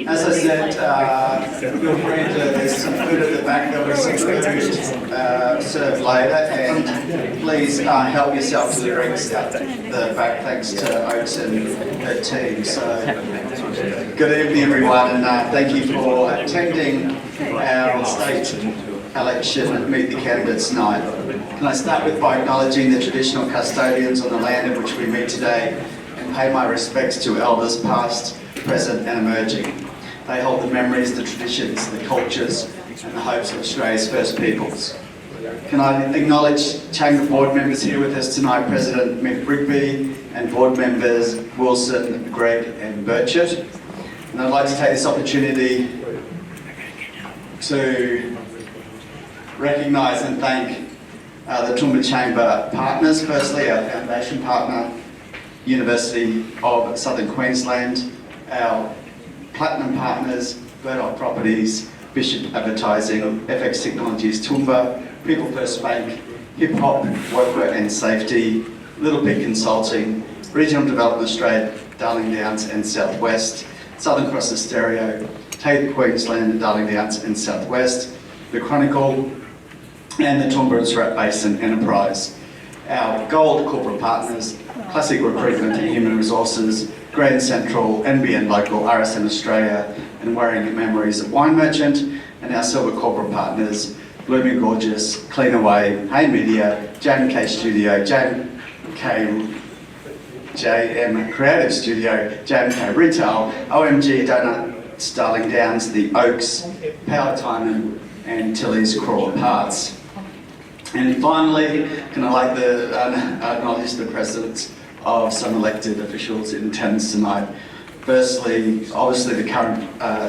As I said, feel free to, there's some food at the back, there'll be some food served later, and please help yourself to the drinks at the back, thanks to Oaks and her team. So, good evening everyone, and thank you for attending our state election Meet the Candidates night. Can I start by acknowledging the traditional custodians on the land in which we meet today and pay my respects to elders past, present and emerging. They hold the memories, the traditions, the cultures and the hopes of Australia's First Peoples. Can I acknowledge Chamber board members here with us tonight, President Mick Rigby and board members Wilson, Greg and Burchett. And I'd like to take this opportunity to recognise and thank the Toowoomba Chamber partners. Firstly, our foundation partner, University of Southern Queensland, our platinum partners, Burdock Properties, Bishop Advertising, FX Technologies Toowoomba, People First Bank, Hip Hop, Workwear and Safety, Little Pig Consulting, Regional Development Australia, Darling Downs and Southwest, Southern Cross Stereo, Tate Queensland and Darling Downs and Southwest, The Chronicle, and the Toowoomba and Surat Basin Enterprise. Our gold corporate partners, Classic Recruitment and Human Resources, Grand Central, NBN Local, RSN Australia, and Wearing Memories Wine Merchant, and our silver corporate partners, Blooming Gorgeous, Clean Away, Hey Media, JMK Studio, JM Creative Studio, JMK Retail, OMG Donuts, Darling Downs, The Oaks, Power Time and Tilly's Crawler Parts. And finally, can I like to acknowledge the presence of some elected officials in attendance tonight. Firstly, obviously the current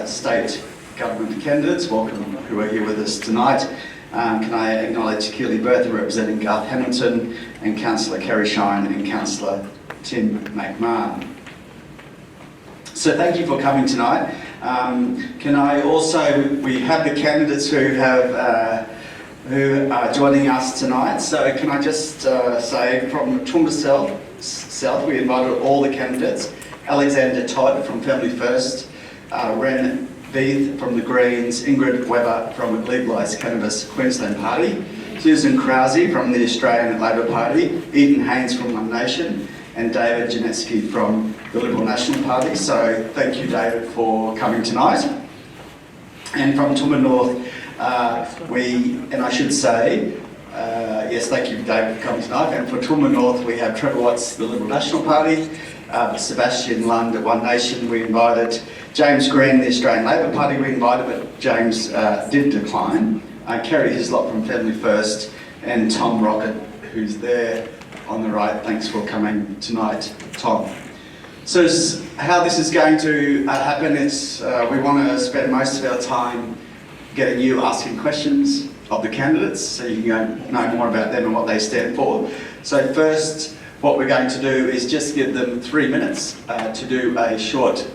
state government candidates, welcome, who are here with us tonight. Can I acknowledge Keely Bertha representing Garth Hamilton, and Councillor Kerry Shine and Councillor Tim McMahon. So thank you for coming tonight. Can I also, we have the candidates who are joining us tonight. So can I just say from Toowoomba South, we invited all the candidates. Alexander Todd from Family First, Ren Veith from the Greens, Ingrid Weber from Legalised Cannabis Queensland Party, Susan Krause from the Australian Labor Party, Ethan Haynes from One Nation, and David Janetsky from the Liberal National Party. So thank you, David, for coming tonight. And from Toowoomba North, yes, thank you, David, for coming tonight. And for Toowoomba North, we have Trevor Watts, the Liberal National Party, Sebastian Lund at One Nation, we invited James Green, the Australian Labor Party, we invited, but James did decline. Kerry Hislop from Family First, and Tom Rocket, who's there on the right. Thanks for coming tonight, Tom. So how this is going to happen is we want to spend most of our time getting you asking questions of the candidates so you can know more about them and what they stand for. So first, what we're going to do is just give them 3 minutes to do a short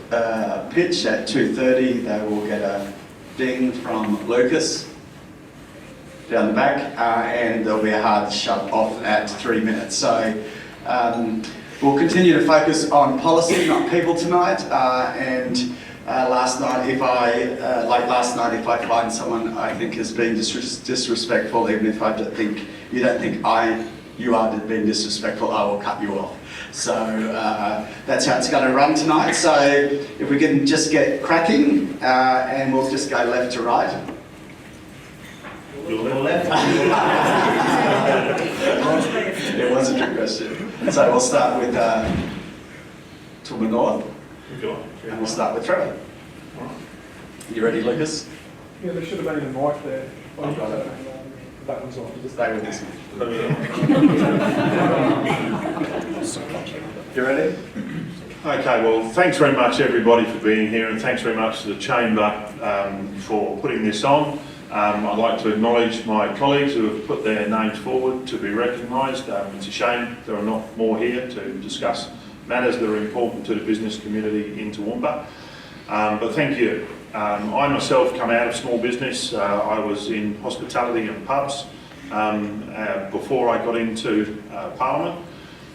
pitch. At 2:30, they will get a ding from Lucas down the back, and there'll be a hard shut off at 3 minutes. So we'll continue to focus on policy, not people tonight. Last night, if I find someone I think has been disrespectful, even if you don't think you are being disrespectful, I will cut you off. So that's how it's going to run tonight. So if we can just get cracking, and we'll just go left to right. It was a trick question. So we'll start with Toowoomba North, and we'll start with Trevor. You ready, Lucas? Yeah, there should have been a mic there. I've got it. That one's on. Just stay with this one. You ready? Okay, well, thanks very much everybody for being here, and thanks very much to the Chamber for putting this on. I'd like to acknowledge my colleagues who have put their names forward to be recognised. It's a shame there are not more here to discuss matters that are important to the business community in Toowoomba. But thank you. I myself come out of small business. I was in hospitality and pubs before I got into Parliament.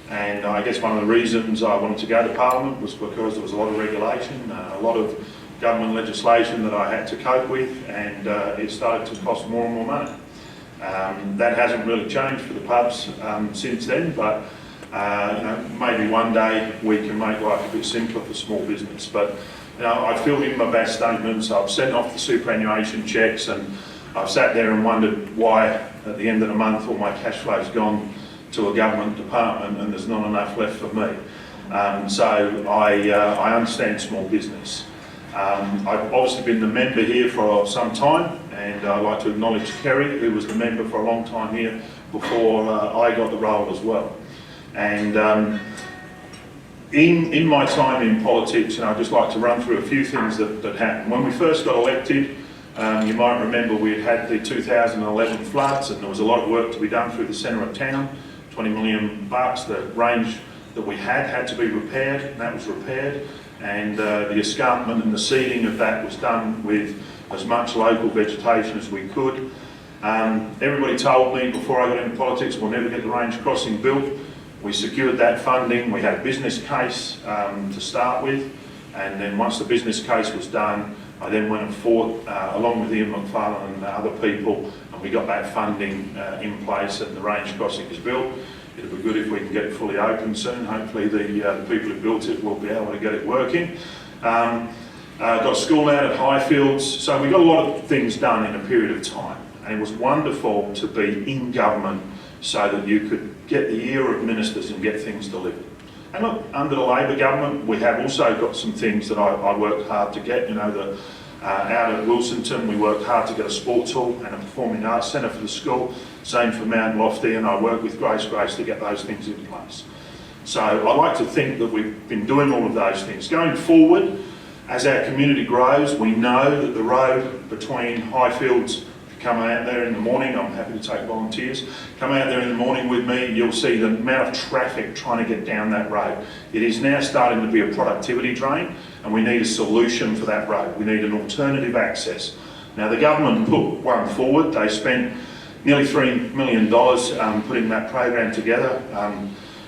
And I guess one of the reasons I wanted to go to Parliament was because there was a lot of regulation, a lot of government legislation that I had to cope with, and it started to cost more and more money. That hasn't really changed for the pubs since then, but maybe one day we can make life a bit simpler for small business. But I filled in my BAS statements, I've sent off the superannuation checks, and I've sat there and wondered why at the end of the month all my cash flow's gone to a government department and there's not enough left for me. So I understand small business. I've obviously been the member here for some time, and I'd like to acknowledge Kerry, who was the member for a long time here before I got the role as well. And in my time in politics, I'd just like to run through a few things that happened. When we first got elected, you might remember we had the 2011 floods, and there was a lot of work to be done through the centre of town. 20 million bucks, the range that we had to be repaired, and that was repaired. And the escarpment and the seeding of that was done with as much local vegetation as we could. Everybody told me before I got into politics we'll never get the range crossing built. We secured that funding, we had a business case to start with, and then once the business case was done, I then went and fought along with Ian McFarlane and other people, and we got that funding in place, and the range crossing is built. It'll be good if we can get it fully open soon. Hopefully the people who built it will be able to get it working. Got a school out at Highfields, so we got a lot of things done in a period of time, and it was wonderful to be in government so that you could get the ear of ministers and get things delivered. And look, under the Labor government, we have also got some things that I worked hard to get. Out at Wilsonton, we worked hard to get a sports hall and a performing arts centre for the school. Same for Mount Lofty, and I worked with Grace to get those things in place. So I like to think that we've been doing all of those things. Going forward, as our community grows, we know that the road between Highfields, come out there in the morning, I'm happy to take volunteers, come out there in the morning with me, you'll see the amount of traffic trying to get down that road. It is now starting to be a productivity drain, and we need a solution for that road. We need an alternative access. Now the government put one forward. They spent nearly $3 million putting that program together.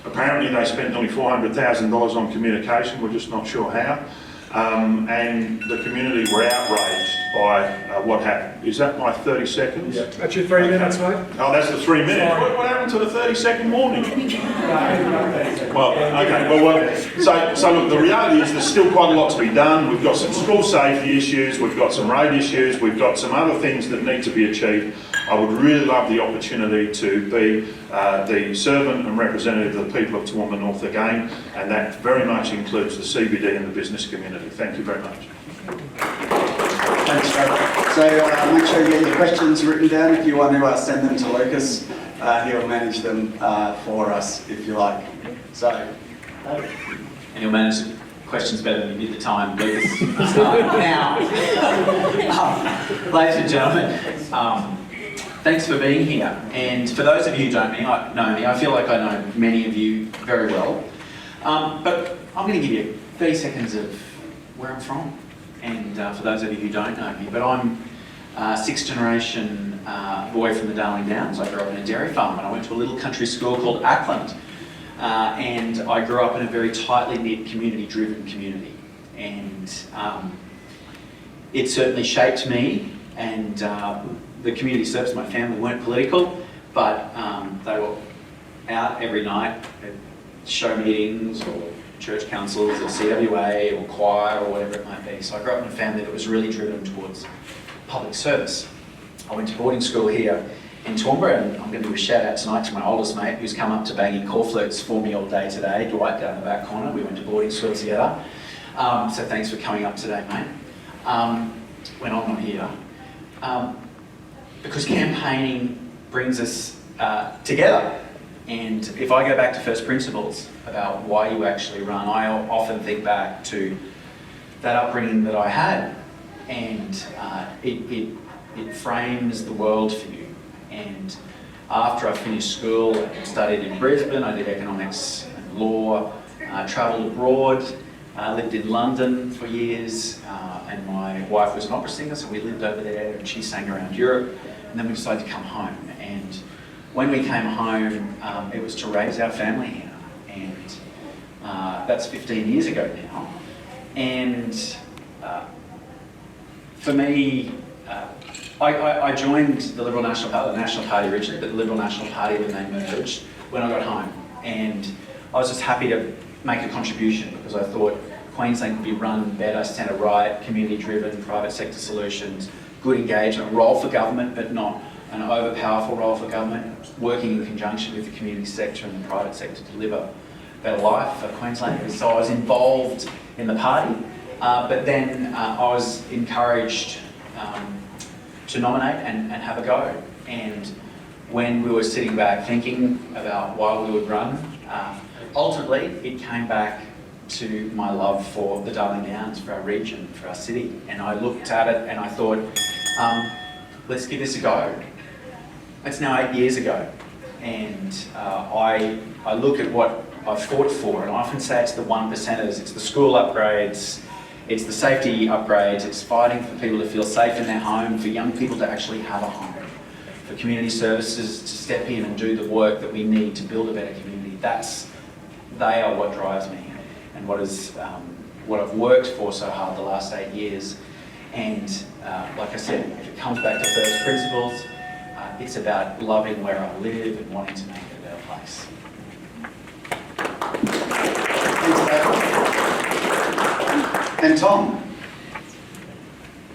Apparently they spent nearly $400,000 on communication, we're just not sure how. And the community were outraged by what happened. Is that my 30 seconds? Yeah. That's your 3 minutes, mate. Oh, that's the 3 minutes. What happened to the 30-second warning? Well, okay. Well, so look, the reality is there's still quite a lot to be done. We've got some school safety issues, we've got some road issues, we've got some other things that need to be achieved. I would really love the opportunity to be the servant and representative of the people of Toowoomba North again, and that very much includes the CBD and the business community. Thank you very much. Thanks, Trevor. So make sure you get your questions written down. If you want to send them to Lucas, he'll manage them for us, if you like. So, and he'll manage the questions better than you did the time, Lucas. Now, ladies and gentlemen, thanks for being here. And for those of you who don't know me, I feel like I know many of you very well. But I'm going to give you 30 seconds of where I'm from. And for those of you who don't know me, but I'm a sixth generation boy from the Darling Downs. I grew up in a dairy farm, and I went to a little country school called Ackland. And I grew up in a very tightly knit, community-driven community. And it certainly shaped me, and the community service, my family weren't political, but they were out every night at show meetings or church councils or CWA or choir or whatever it might be. So I grew up in a family that was really driven towards public service. I went to boarding school here in Toowoomba, and I'm going to do a shout out tonight to my oldest mate who's come up to banging cornflutes for me all day today, Dwight down the back corner. We went to boarding school together. So thanks for coming up today, mate. When I'm not here. Because campaigning brings us together. And if I go back to first principles about why you actually run, I often think back to that upbringing that I had, and it frames the world for you. And after I finished school, I studied in Brisbane, I did economics and law, travelled abroad, lived in London for years, and my wife was an opera singer, so we lived over there and she sang around Europe, and then we decided to come home. And when we came home, it was to raise our family here, and that's 15 years ago now. And for me, I joined the Liberal National Party, the National Party originally, but the Liberal National Party when they merged, when I got home. And I was just happy to make a contribution because I thought Queensland could be run better, centre right, community driven, private sector solutions, good engagement, a role for government, but not an overpowerful role for government, working in conjunction with the community sector and the private sector to deliver a better life for Queenslanders. So I was involved in the party, but then I was encouraged to nominate and have a go. And when we were sitting back thinking about why we would run, ultimately it came back to my love for the Darling Downs, for our region, for our city. And I looked at it and I thought, let's give this a go. It's now 8 years ago. And I look at what I've fought for, and I often say it's the 1%ers, it's the school upgrades, it's the safety upgrades, it's fighting for people to feel safe in their home, for young people to actually have a home, for community services to step in and do the work that we need to build a better community. They are what drives me and what I've worked for so hard the last 8 years. And like I said, if it comes back to first principles, it's about loving where I live and wanting to make it a better place. Thanks, David. And Tom?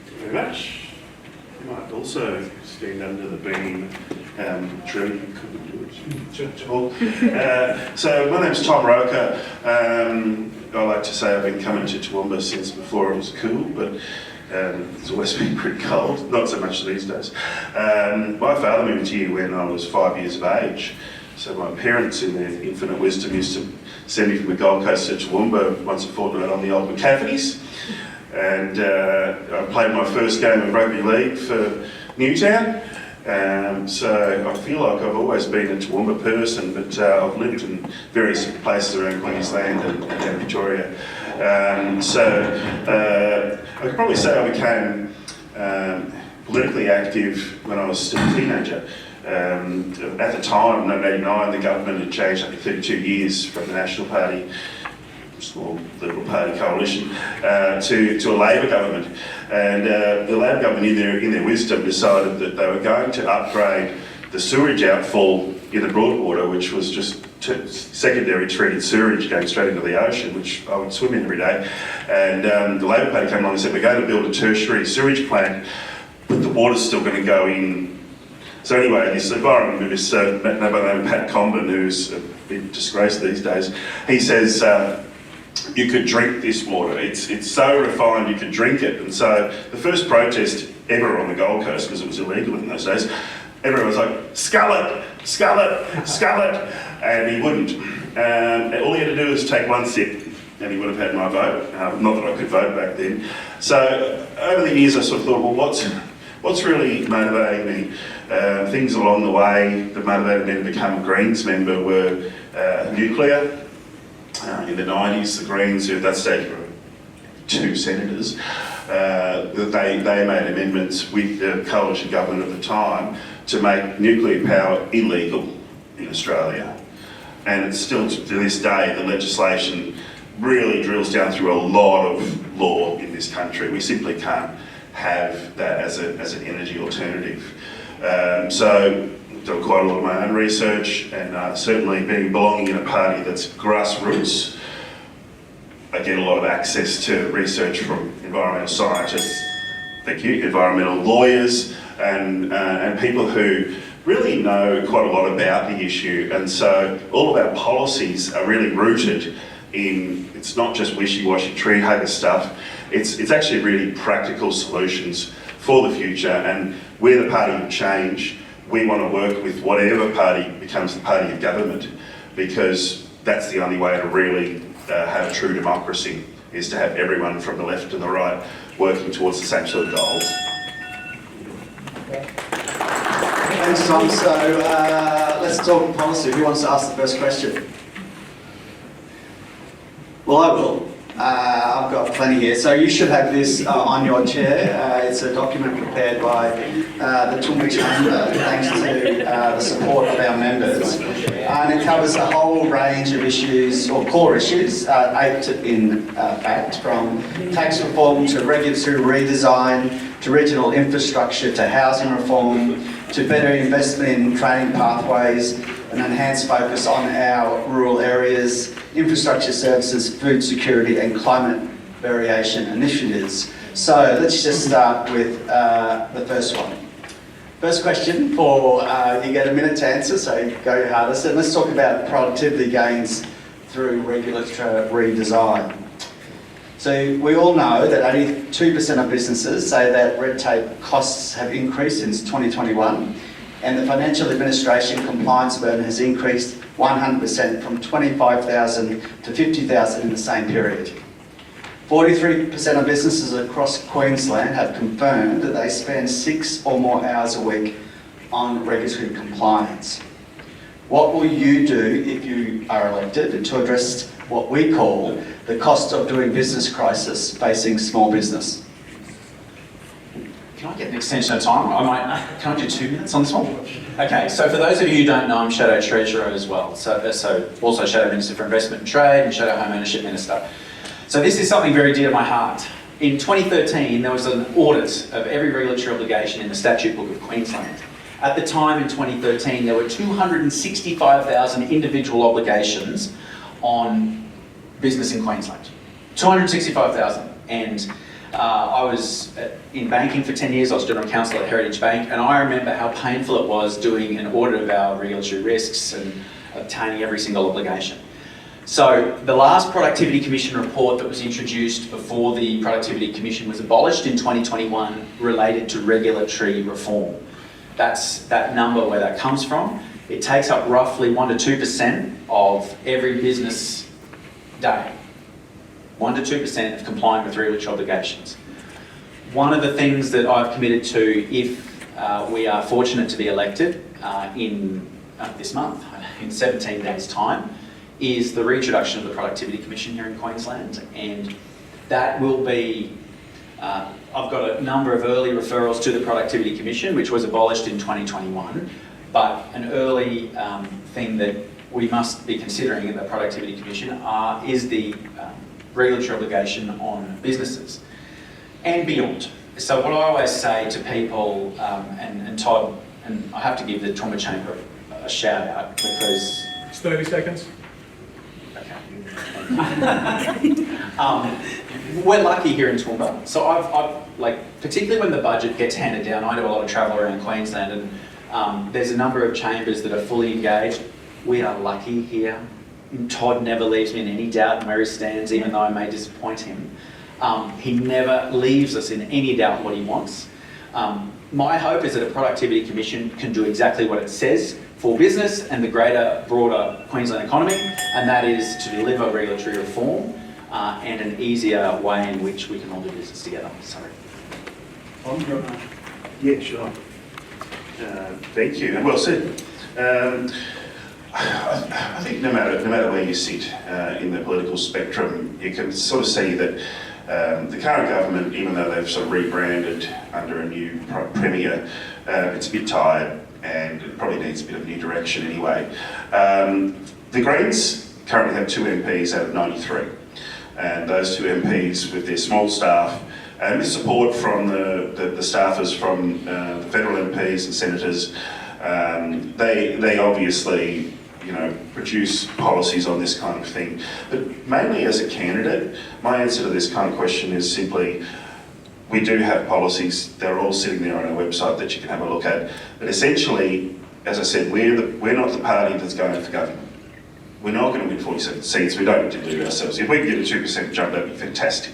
Thank you very much. You might also stand under the beam tree. Couldn't do it. So my name's Tom Roker. I like to say I've been coming to Toowoomba since before it was cool, but it's always been pretty cold, not so much these days. My father moved here when I was 5 years of age, so my parents in their infinite wisdom used to send me from the Gold Coast to Toowoomba once a fortnight on the old McCafferty's, and I played my first game of rugby league for Newtown. So I feel like I've always been a Toowoomba person, but I've lived in various places around Queensland and Victoria. I could probably say I became politically active when I was still a teenager. At the time, in 1989, the government had changed, I think, 32 years from the National Party, small Liberal Party coalition, to a Labor government. And the Labor government, in their wisdom, decided that they were going to upgrade the sewerage outfall in the Broadwater, which was just secondary treated sewerage going straight into the ocean, which I would swim in every day. And the Labor Party came along and said, we're going to build a tertiary sewage plant, but the water's still going to go in. So anyway, this environmentalist, by the name of Pat Comben, who's a bit disgraced these days, he says, you could drink this water. It's so refined you could drink it. And so the first protest ever on the Gold Coast, because it was illegal in those days, everyone was like, scull it, scull it, scull it, and he wouldn't. All he had to do was take one sip, and he would have had my vote. Not that I could vote back then. So over the years, I sort of thought, well, what's really motivating me? Things along the way that motivated me to become a Greens member were nuclear. In the 90s, the Greens, who at that stage were 2 senators, they made amendments with the coalition government at the time to make nuclear power illegal in Australia. And it's still, to this day, the legislation really drills down through a lot of law in this country. We simply can't have that as an energy alternative. So I've done quite a lot of my own research, and certainly belonging in a party that's grassroots, I get a lot of access to research from environmental scientists, environmental lawyers, and people who really know quite a lot about the issue. And so all of our policies are really rooted in, it's not just wishy-washy tree hugger stuff, it's actually really practical solutions for the future. And we're the party of change. We want to work with whatever party becomes the party of government, because that's the only way to really have true democracy, is to have everyone from the left to the right working towards the same sort of goals. Thanks, Tom. So let's talk policy. Who wants to ask the first question? Well, I will. I've got plenty here. So you should have this on your chair. It's a document prepared by the Toowoomba Chamber, thanks to the support of our members. And it covers a whole range of issues, or core issues, 8 in fact, from tax reform to regulatory redesign, to regional infrastructure, to housing reform, to better investment in training pathways, an enhanced focus on our rural areas, infrastructure services, food security and climate variation initiatives. So let's just start with the first one. First question for, you get a minute to answer, so go your hardest. And let's talk about productivity gains through regulatory redesign. So we all know that 82% of businesses say that red tape costs have increased since 2021, and the financial administration compliance burden has increased 100% from 25,000 to 50,000 in the same period. 43% of businesses across Queensland have confirmed that they spend 6 or more hours a week on regulatory compliance. What will you do if you are elected to address what we call the cost of doing business crisis facing small business? Can I get an extension of time? Can I do 2 minutes on this one? Okay, so for those of you who don't know, I'm Shadow Treasurer as well. So also Shadow Minister for Investment and Trade and Shadow Home Ownership Minister. So this is something very dear to my heart. In 2013, there was an audit of every regulatory obligation in the Statute Book of Queensland. At the time in 2013, there were 265,000 individual obligations on business in Queensland. 265,000. And I was in banking for 10 years. I was general counsel at Heritage Bank, and I remember how painful it was doing an audit of our regulatory risks and obtaining every single obligation. So the last Productivity Commission report that was introduced before the Productivity Commission was abolished in 2021 related to regulatory reform. That's that number where that comes from. It takes up roughly 1 to 2% of every business day. 1 to 2% of complying with regulatory obligations. One of the things that I've committed to, if we are fortunate to be elected in this month, in 17 days' time, is the reintroduction of the Productivity Commission here in Queensland. And that will be, I've got a number of early referrals to the Productivity Commission, which was abolished in 2021, but an early thing that we must be considering in the Productivity Commission is the regulatory obligation on businesses and beyond. So what I always say to people, and Todd, and I have to give the Toowoomba Chamber a shout out because... It's 30 seconds. We're lucky here in Toowoomba. So I've particularly when the budget gets handed down, I do a lot of travel around Queensland, and there's a number of chambers that are fully engaged. We are lucky here. Todd never leaves me in any doubt where he stands, even though I may disappoint him. He never leaves us in any doubt what he wants. My hope is that a Productivity Commission can do exactly what it says for business and the greater, broader Queensland economy, and that is to deliver regulatory reform and an easier way in which we can all do business together. Sorry. Yeah, sure. Thank you, and well said. I think no matter where you sit in the political spectrum, you can sort of see that the current government, even though they've sort of rebranded under a new premier, it's a bit tired and it probably needs a bit of new direction anyway. The Greens currently have 2 MPs out of 93, and those 2 MPs with their small staff and with support from the staffers from the federal MPs and senators, they obviously produce policies on this kind of thing. But mainly as a candidate, my answer to this kind of question is simply, we do have policies, they're all sitting there on our website that you can have a look at. But essentially, as I said, we're not the party that's going for government. We're not going to win 47 seats, we don't need to do it ourselves. If we can get a 2% jump, that'd be fantastic.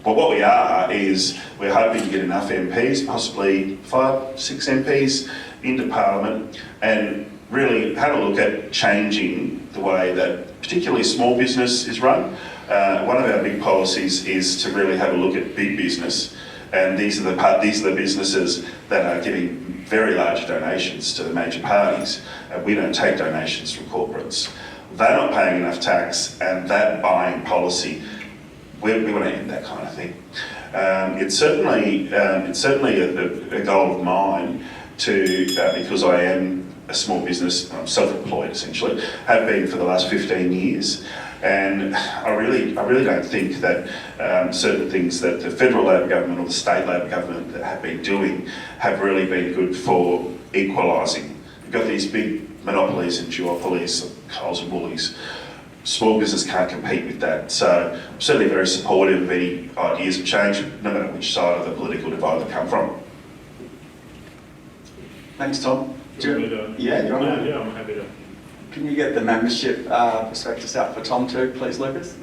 But what we are is, we're hoping to get enough MPs, possibly 5, 6 MPs into Parliament, and really have a look at changing the way that particularly small business is run. One of our big policies is to really have a look at big business, and these are the businesses that are giving very large donations to the major parties. We don't take donations from corporates. They're not paying enough tax, and that buying policy we want to end that kind of thing. It's certainly a goal of mine to, because I am a small business, I'm self-employed essentially, have been for the last 15 years. And I really don't think that certain things that the federal Labor government or the state Labor government have been doing have really been good for equalising. You've got these big monopolies and duopolies, Coles and Woolies. Small business can't compete with that. So I'm certainly very supportive of any ideas of change, no matter which side of the political divide they come from. Thanks, Tom. Do you want me to- Yeah, you want to? Yeah, I'm happy to. Can you get the membership prospectus out for Tom too, please, Lucas?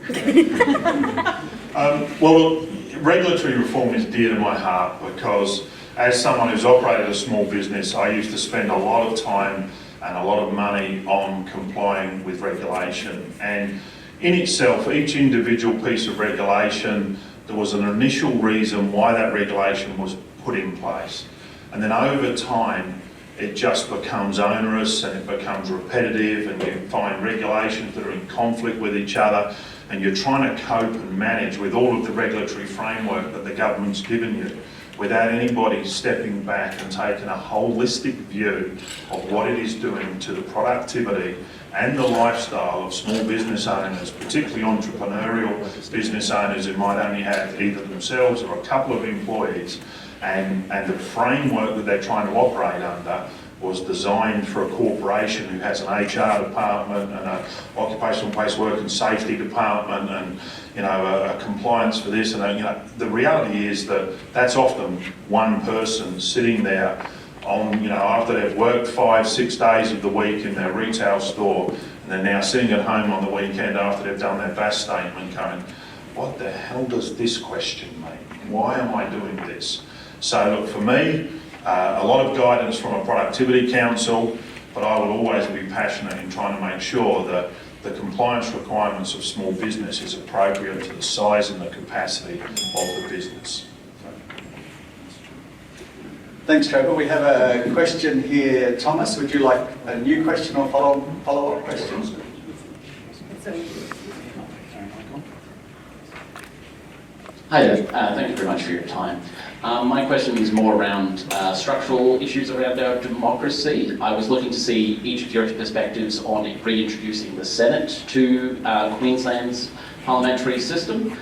Well, regulatory reform is dear to my heart because as someone who's operated a small business, I used to spend a lot of time and a lot of money on complying with regulation. And in itself, each individual piece of regulation, there was an initial reason why that regulation was put in place. And then over time, it just becomes onerous and it becomes repetitive, and you find regulations that are in conflict with each other, and you're trying to cope and manage with all of the regulatory framework that the government's given you without anybody stepping back and taking a holistic view of what it is doing to the productivity and the lifestyle of small business owners, particularly entrepreneurial business owners who might only have either themselves or a couple of employees. And the framework that they're trying to operate under was designed for a corporation who has an HR department and an occupational place work and safety department and a compliance for this. And the reality is that that's often one person sitting there on after they've worked 5-6 days of the week in their retail store, and they're now sitting at home on the weekend after they've done their VAS statement, going, "What the hell does this question mean? Why am I doing this?" So look, for me, a lot of guidance from a productivity council, but I will always be passionate in trying to make sure that the compliance requirements of small business is appropriate to the size and the capacity of the business. Thanks, Trevor. We have a question here. Thomas, would you like a new question or follow-up question? Hi there, thank you very much for your time. My question is more around structural issues around our democracy. I was looking to see each of your perspectives on reintroducing the Senate to Queensland's parliamentary system.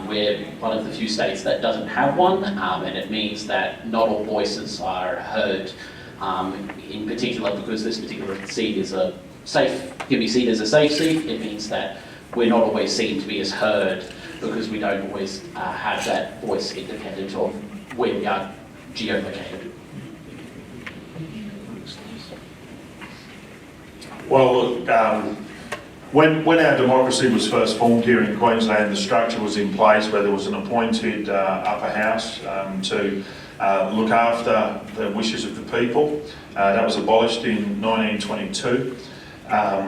We're one of the few states that doesn't have one, and it means that not all voices are heard, in particular because this particular seat is can be seen as a safe seat. It means that we're not always seen to be as heard because we don't always have that voice independent of where we are geolocated. Well, when our democracy was first formed here in Queensland, the structure was in place where there was an appointed upper house to look after the wishes of the people. That was abolished in 1922. By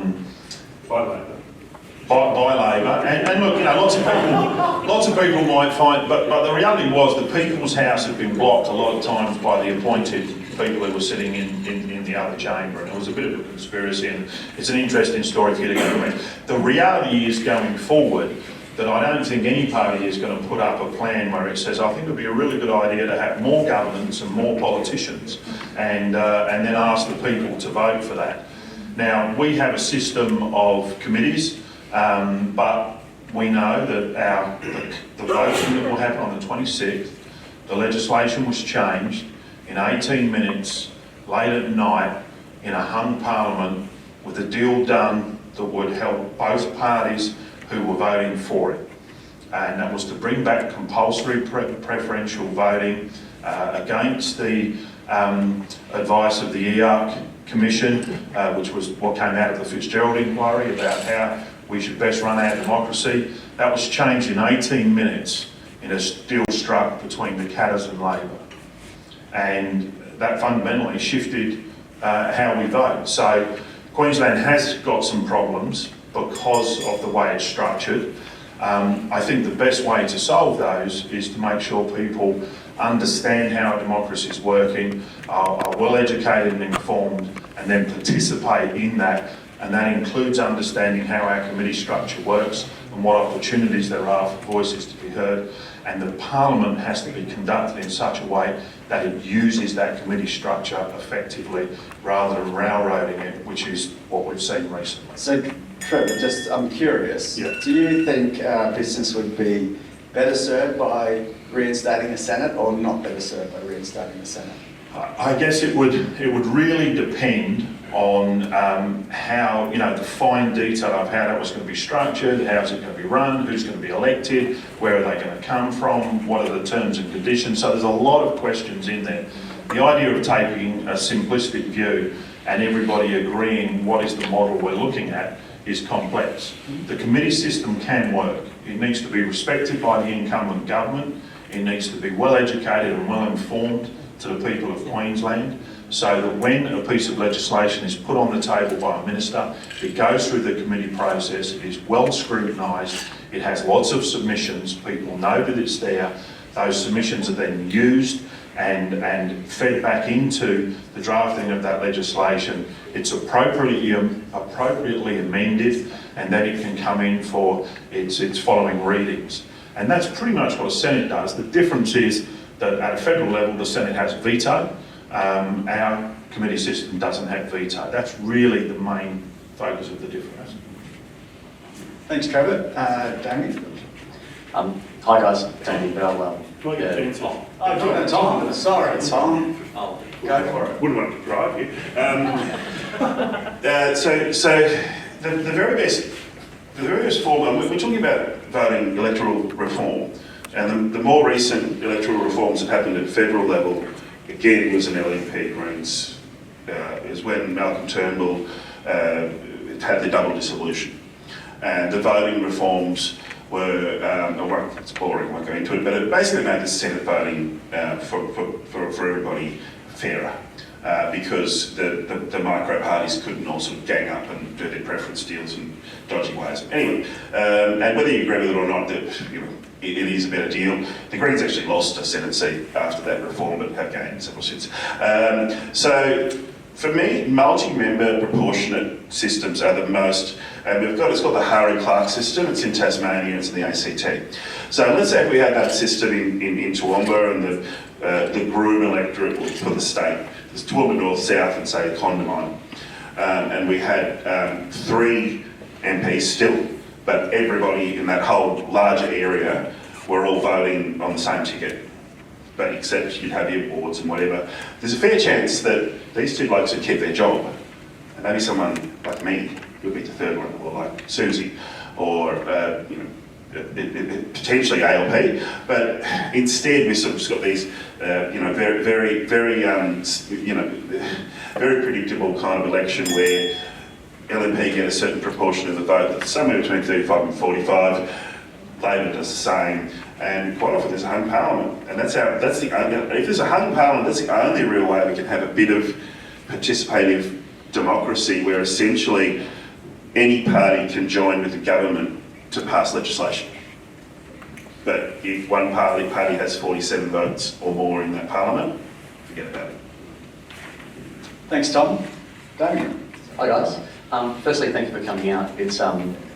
Labor. By Labor, and look, lots of people might find, but the reality was the People's House had been blocked a lot of times by the appointed people who were sitting in the other chamber, and it was a bit of a conspiracy, and it's an interesting story for you to go and read. The reality is, going forward, that I don't think any party is going to put up a plan where it says, I think it would be a really good idea to have more governance and more politicians, and then ask the people to vote for that. Now, we have a system of committees. But we know that the voting that will happen on the 26th, the legislation was changed in 18 minutes, late at night, in a hung parliament, with a deal done that would help both parties who were voting for it. And that was to bring back compulsory preferential voting against the advice of the EARC Commission, which was what came out of the Fitzgerald inquiry about how we should best run our democracy. That was changed in 18 minutes in a deal struck between the Katters and Labor. And that fundamentally shifted how we vote. So Queensland has got some problems because of the way it's structured. I think the best way to solve those is to make sure people understand how a democracy is working, are well educated and informed, and then participate in that. And that includes understanding how our committee structure works and what opportunities there are for voices to be heard, and the Parliament has to be conducted in such a way that it uses that committee structure effectively rather than railroading it, which is what we've seen recently. So, Trevor, I'm curious. Yeah. Do you think business would be better served by reinstating the Senate, or not better served by reinstating the Senate? I guess it would really depend on how, the fine detail of how that was going to be structured, how's it going to be run, who's going to be elected, where are they going to come from, what are the terms and conditions. So there's a lot of questions in there. The idea of taking a simplistic view and everybody agreeing what is the model we're looking at is complex. The committee system can work. It needs to be respected by the incumbent government. It needs to be well educated and well informed to the people of Queensland, so that when a piece of legislation is put on the table by a minister, it goes through the committee process, it is well scrutinised, it has lots of submissions, people know that it's there, those submissions are then used and fed back into the drafting of that legislation. It's appropriately amended, and then it can come in for its following readings. And that's pretty much what a Senate does. The difference is that at a federal level, the Senate has veto. Our committee system doesn't have veto. That's really the main focus of the difference. Thanks, Trevor. Damien? Hi guys, Damien Bell. Can I get a Tom? Oh, Tom. Sorry, Tom. Go for it. Wouldn't want to drive you. So the very best form, we're talking about voting electoral reform, and the more recent electoral reforms that happened at federal level, again, was an LNP Greens, is when Malcolm Turnbull had the double dissolution. And the voting reforms were, it's boring, I won't go into it, but it basically made the Senate voting for everybody fairer. Because the micro parties couldn't all sort of gang up and do their preference deals in dodgy ways. Anyway, and whether you agree with it or not, it is a better deal. The Greens actually lost a Senate seat after that reform, but have gained several seats. So for me, multi-member proportionate systems are the most. It's called the Hari-Clark system. It's in Tasmania. It's in the ACT. So let's say if we had that system in Toowoomba and the Groom electorate for the state. There's Toowoomba North, South, and say Condamine. And we had 3 MPs still, but everybody in that whole larger area were all voting on the same ticket. But except you'd have your boards and whatever. There's a fair chance that these 2 blokes would keep their job. And maybe someone like me would be the 3rd one, or like Susie, or potentially ALP, but instead we sort of got these, very predictable kind of election where LNP get a certain proportion of the vote, that's somewhere between 35 and 45. Labor does the same, and quite often there's a hung parliament, and if there's a hung parliament, that's the only real way we can have a bit of participative democracy, where essentially any party can join with the government to pass legislation. But if one party has 47 votes or more in that parliament, forget about it. Thanks, Tom. Damien? Hi guys. Firstly, thank you for coming out. It's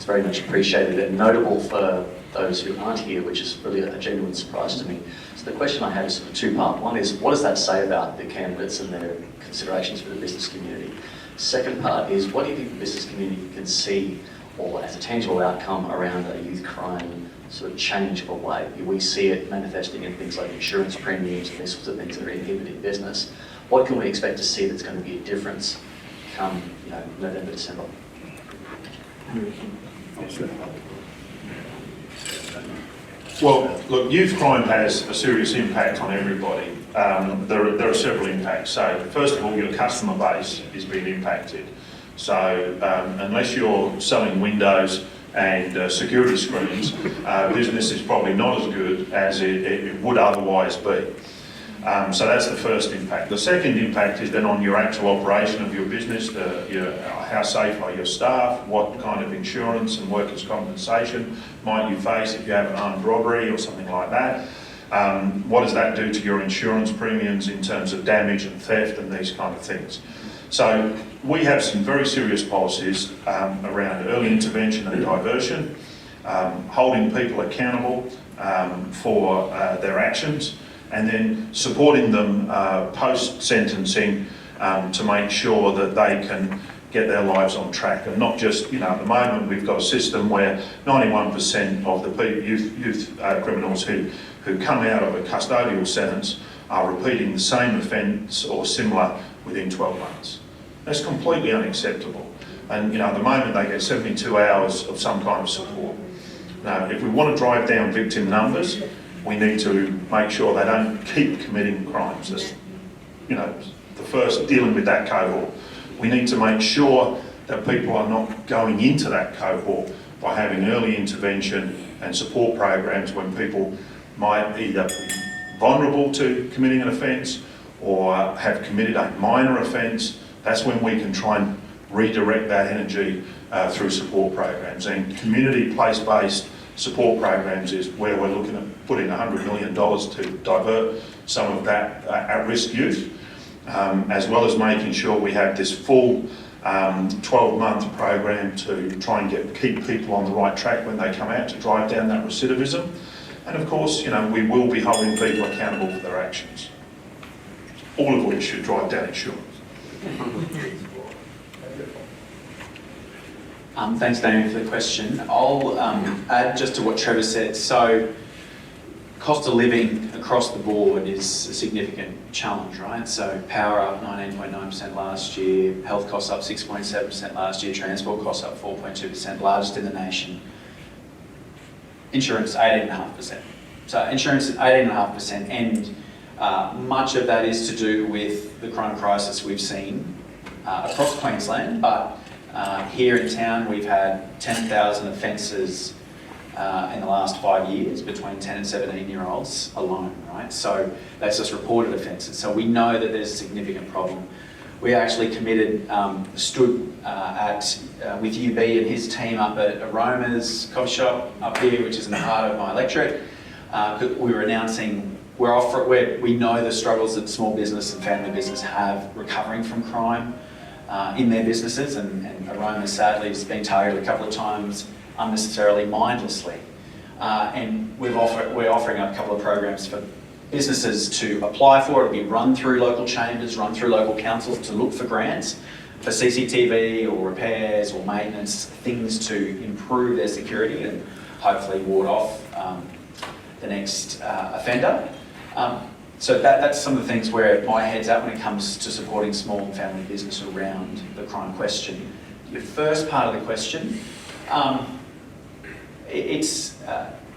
very much appreciated and notable for those who aren't here, which is really a genuine surprise to me. So the question I have is sort of 2-part. One is, what does that say about the candidates and their considerations for the business community? Second part is, what do you think the business community can see, or as a tangible outcome, around a youth crime sort of change of a way? We see it manifesting in things like insurance premiums and these sorts of things that are inhibiting business. What can we expect to see that's going to be a difference come November, December? Well, look, youth crime has a serious impact on everybody. There are several impacts. So, first of all, your customer base is being impacted. So, unless you're selling windows and security screens, business is probably not as good as it would otherwise be. So that's the first impact. The second impact is then on your actual operation of your business, how safe are your staff, what kind of insurance and workers' compensation might you face if you have an armed robbery or something like that. What does that do to your insurance premiums in terms of damage and theft and these kind of things. So we have some very serious policies around early intervention and diversion. holding people accountable for their actions, and then supporting them post-sentencing to make sure that they can get their lives on track, and not just, at the moment we've got a system where 91% of the youth criminals who come out of a custodial sentence are repeating the same offence or similar within 12 months. That's completely unacceptable. And at the moment they get 72 hours of some kind of support. Now, if we want to drive down victim numbers, we need to make sure they don't keep committing crimes. That's, the first, dealing with that cohort. We need to make sure that people are not going into that cohort by having early intervention and support programs when people might either be vulnerable to committing an offence or have committed a minor offence. That's when we can try and redirect that energy through support programs. And community place-based support programs is where we're looking at putting $100 million to divert some of that at-risk youth, as well as making sure we have this full 12-month program to try and keep people on the right track when they come out, to drive down that recidivism. And of course, we will be holding people accountable for their actions, all of which should drive down insurance. Thanks, Damien, for the question. I'll add just to what Trevor said. So, cost of living across the board is a significant challenge, right? So, power up 19.9% last year, health costs up 6.7% last year, transport costs up 4.2%, largest in the nation. Insurance 18.5%. So, insurance is 18.5%, and much of that is to do with the crime crisis we've seen across Queensland, but here in town, we've had 10,000 offences in the last 5 years between 10 and 17-year-olds alone, right? So that's just reported offences. So we know that there's a significant problem. We actually stood with UB and his team up at Aroma's coffee shop up here, which is in the heart of my electorate. We were announcing we know the struggles that small business and family business have recovering from crime in their businesses, and Aroma sadly has been targeted a couple of times unnecessarily, mindlessly. And we're offering a couple of programs for businesses to apply for. It'll be run through local chambers, run through local councils to look for grants for CCTV or repairs or maintenance, things to improve their security and hopefully ward off the next offender. So that's some of the things where my head's at when it comes to supporting small and family business around the crime question. Your first part of the question, it's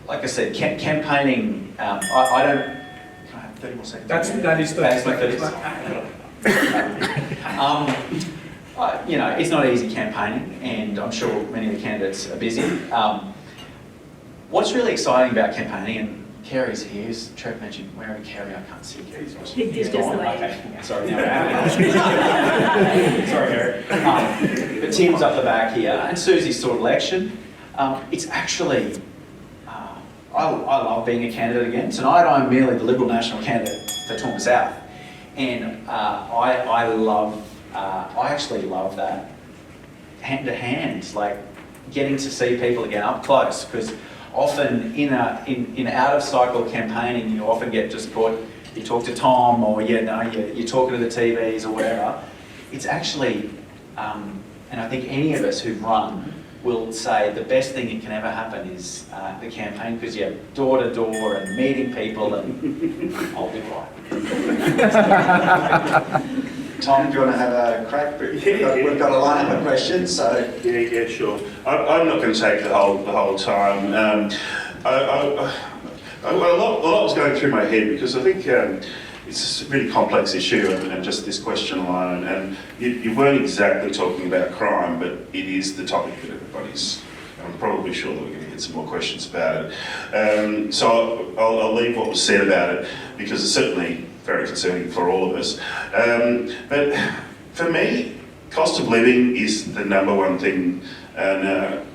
like I said, campaigning. I don't. Can I have 30 more seconds? That is 30 seconds. It's not easy campaigning, and I'm sure many of the candidates are busy. What's really exciting about campaigning, and Kerry's here, as Trev mentioned, where are Kerry? I can't see Kerry. He's just away. Okay, sorry. Sorry, Kerry. But Tim's up the back here, and Susie's sort of election. It's actually, I love being a candidate again. Tonight I'm merely the Liberal National candidate for Toowoomba South. And I actually love that hand-to-hand, like getting to see people again up close, because often in out of cycle campaigning, you often get just caught, you talk to Tom or you're talking to the TVs or whatever. It's actually, and I think any of us who've run will say the best thing that can ever happen is the campaign, because you're door to door and meeting people, and I'll be quiet. Tom, do you want to have a crack? We've got a lineup of questions, so... Yeah, sure. I'm not going to take the whole time. A lot was going through my head, because I think it's a really complex issue, and just this question alone. And you weren't exactly talking about crime, but it is the topic that everybody's... I'm probably sure that we're going to get some more questions about it. So I'll leave what was said about it, because it's certainly very concerning for all of us. But for me, cost of living is the number one thing. And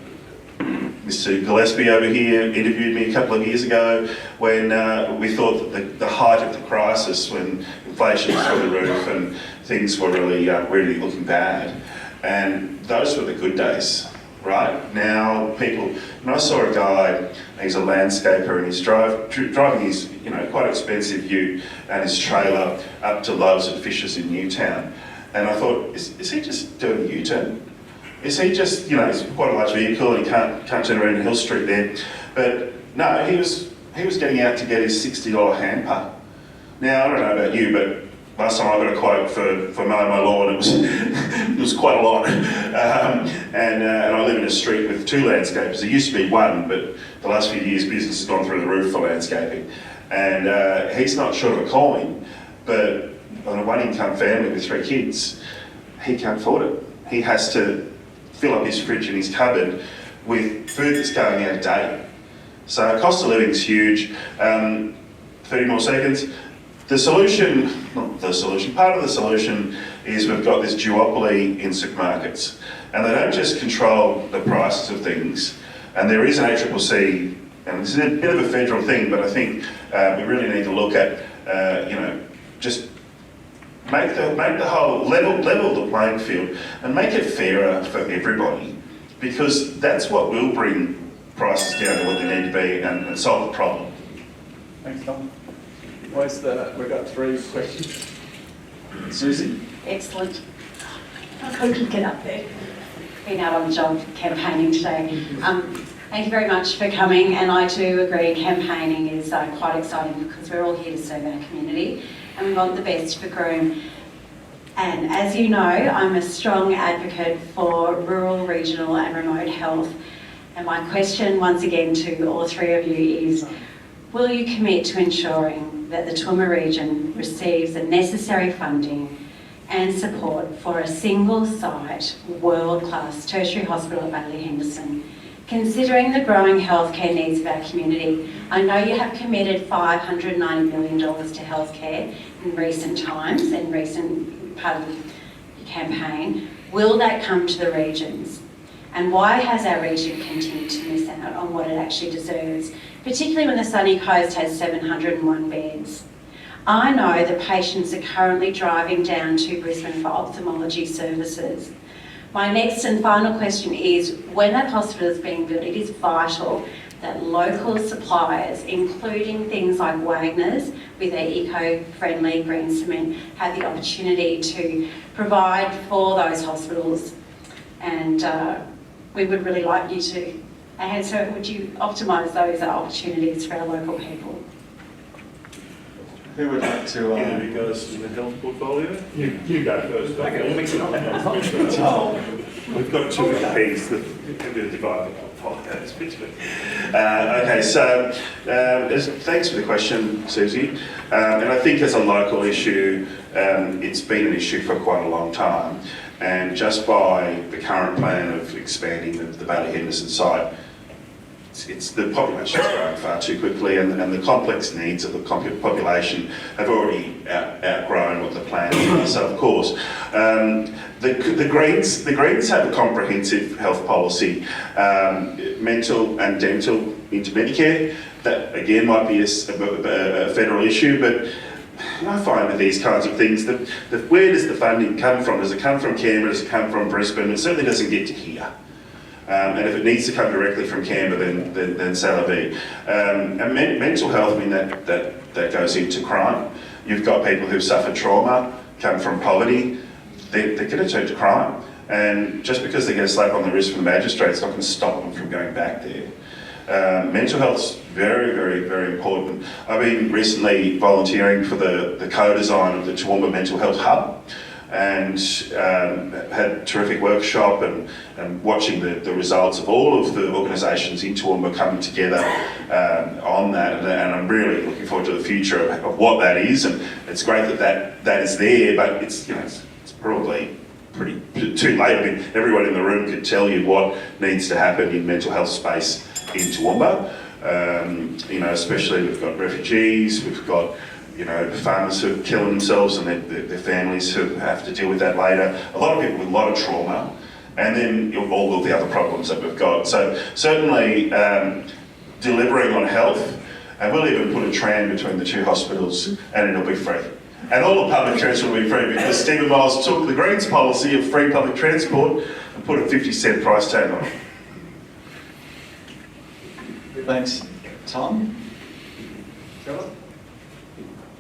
Mr. Gillespie over here interviewed me a couple of years ago when we thought that the height of the crisis, when inflation was through the roof and things were really looking bad. And those were the good days. right? Now people, and I saw a guy, he's a landscaper, and he's driving his, quite expensive ute and his trailer up to Loves and Fishes in Newtown. And I thought, is he just doing a U-turn? Is he just, it's quite a large vehicle and he can't turn around Hill Street there. But no, he was getting out to get his $60 hand pump. Now, I don't know about you, but last time I got a quote for mowing my lawn, it was quite a lot. And I live in a street with 2 landscapers. There used to be 1, but the last few years business has gone through the roof for landscaping. And he's not short of a coin, but on a 1-income family with 3 kids, he can't afford it. He has to fill up his fridge and his cupboard with food that's going out of date. So cost of living is huge. 30 more seconds. Part of the solution is we've got this duopoly in supermarkets, and they don't just control the prices of things, and there is an ACCC, and this is a bit of a federal thing, but I think we really need to look at, just make the whole, level the playing field, and make it fairer for everybody, because that's what will bring prices down to what they need to be and solve the problem. Thanks, Tom. We've got 3 questions. Susie? Excellent. I couldn't get up there. Been out on the job campaigning today. Thank you very much for coming, and I do agree campaigning is quite exciting because we're all here to serve our community and we want the best for Groom. And as you know, I'm a strong advocate for rural, regional and remote health. And my question once again to all 3 of you is, will you commit to ensuring that the Toowoomba region receives the necessary funding and support for a single-site, world-class tertiary hospital at Bailey Henderson, considering the growing healthcare needs of our community? I know you have committed $590 million to healthcare in recent times, in recent part of the campaign. Will that come to the regions? And why has our region continued to miss out on what it actually deserves, particularly when the Sunny Coast has 701 beds? I know that patients are currently driving down to Brisbane for ophthalmology services. My next and final question is, when that hospital is being built, it is vital that local suppliers, including things like Wagner's with their eco-friendly green cement, have the opportunity to provide for those hospitals. And we would really like you to. And so would you optimise those opportunities for our local people? Who would like to... Who goes to the health portfolio? You go first. Okay, we'll mix it up. We've got 2 MPs that can be divided portfolios between. Okay, so thanks for the question, Susie. And I think as a local issue, it's been an issue for quite a long time. And just by the current plan of expanding the Bailey Henderson site, the population's growing far too quickly, and the complex needs of the population have already outgrown what the plan is. So of course, the Greens have a comprehensive health policy, mental and dental into Medicare. That again might be a federal issue, but I find with these kinds of things that where does the funding come from? Does it come from Canberra? Does it come from Brisbane? It certainly doesn't get to here. And if it needs to come directly from Canberra, then ça la vie. And mental health, I mean, that goes into crime. You've got people who've suffered trauma, come from poverty, they're going to turn to crime. And just because they get a slap on the wrist from the magistrate, it's not going to stop them from going back there. Mental health's very, very, very important. I've been recently volunteering for the co-design of the Toowoomba Mental Health Hub, and had a terrific workshop and watching the results of all of the organisations in Toowoomba coming together on that, and I'm really looking forward to the future of what that is. And it's great that is there, but it's probably pretty too late. I mean, everyone in the room could tell you what needs to happen in mental health space in Toowoomba. Especially we've got refugees, we've got farmers who are killing themselves and their families who have to deal with that later. A lot of people with a lot of trauma, and then all of the other problems that we've got. So certainly delivering on health, and we'll even put a tram between the 2 hospitals and it'll be free. And all the public transport will be free because Stephen Miles took the Greens policy of free public transport and put a 50-cent price tag on it. Thanks, Tom. Trevor?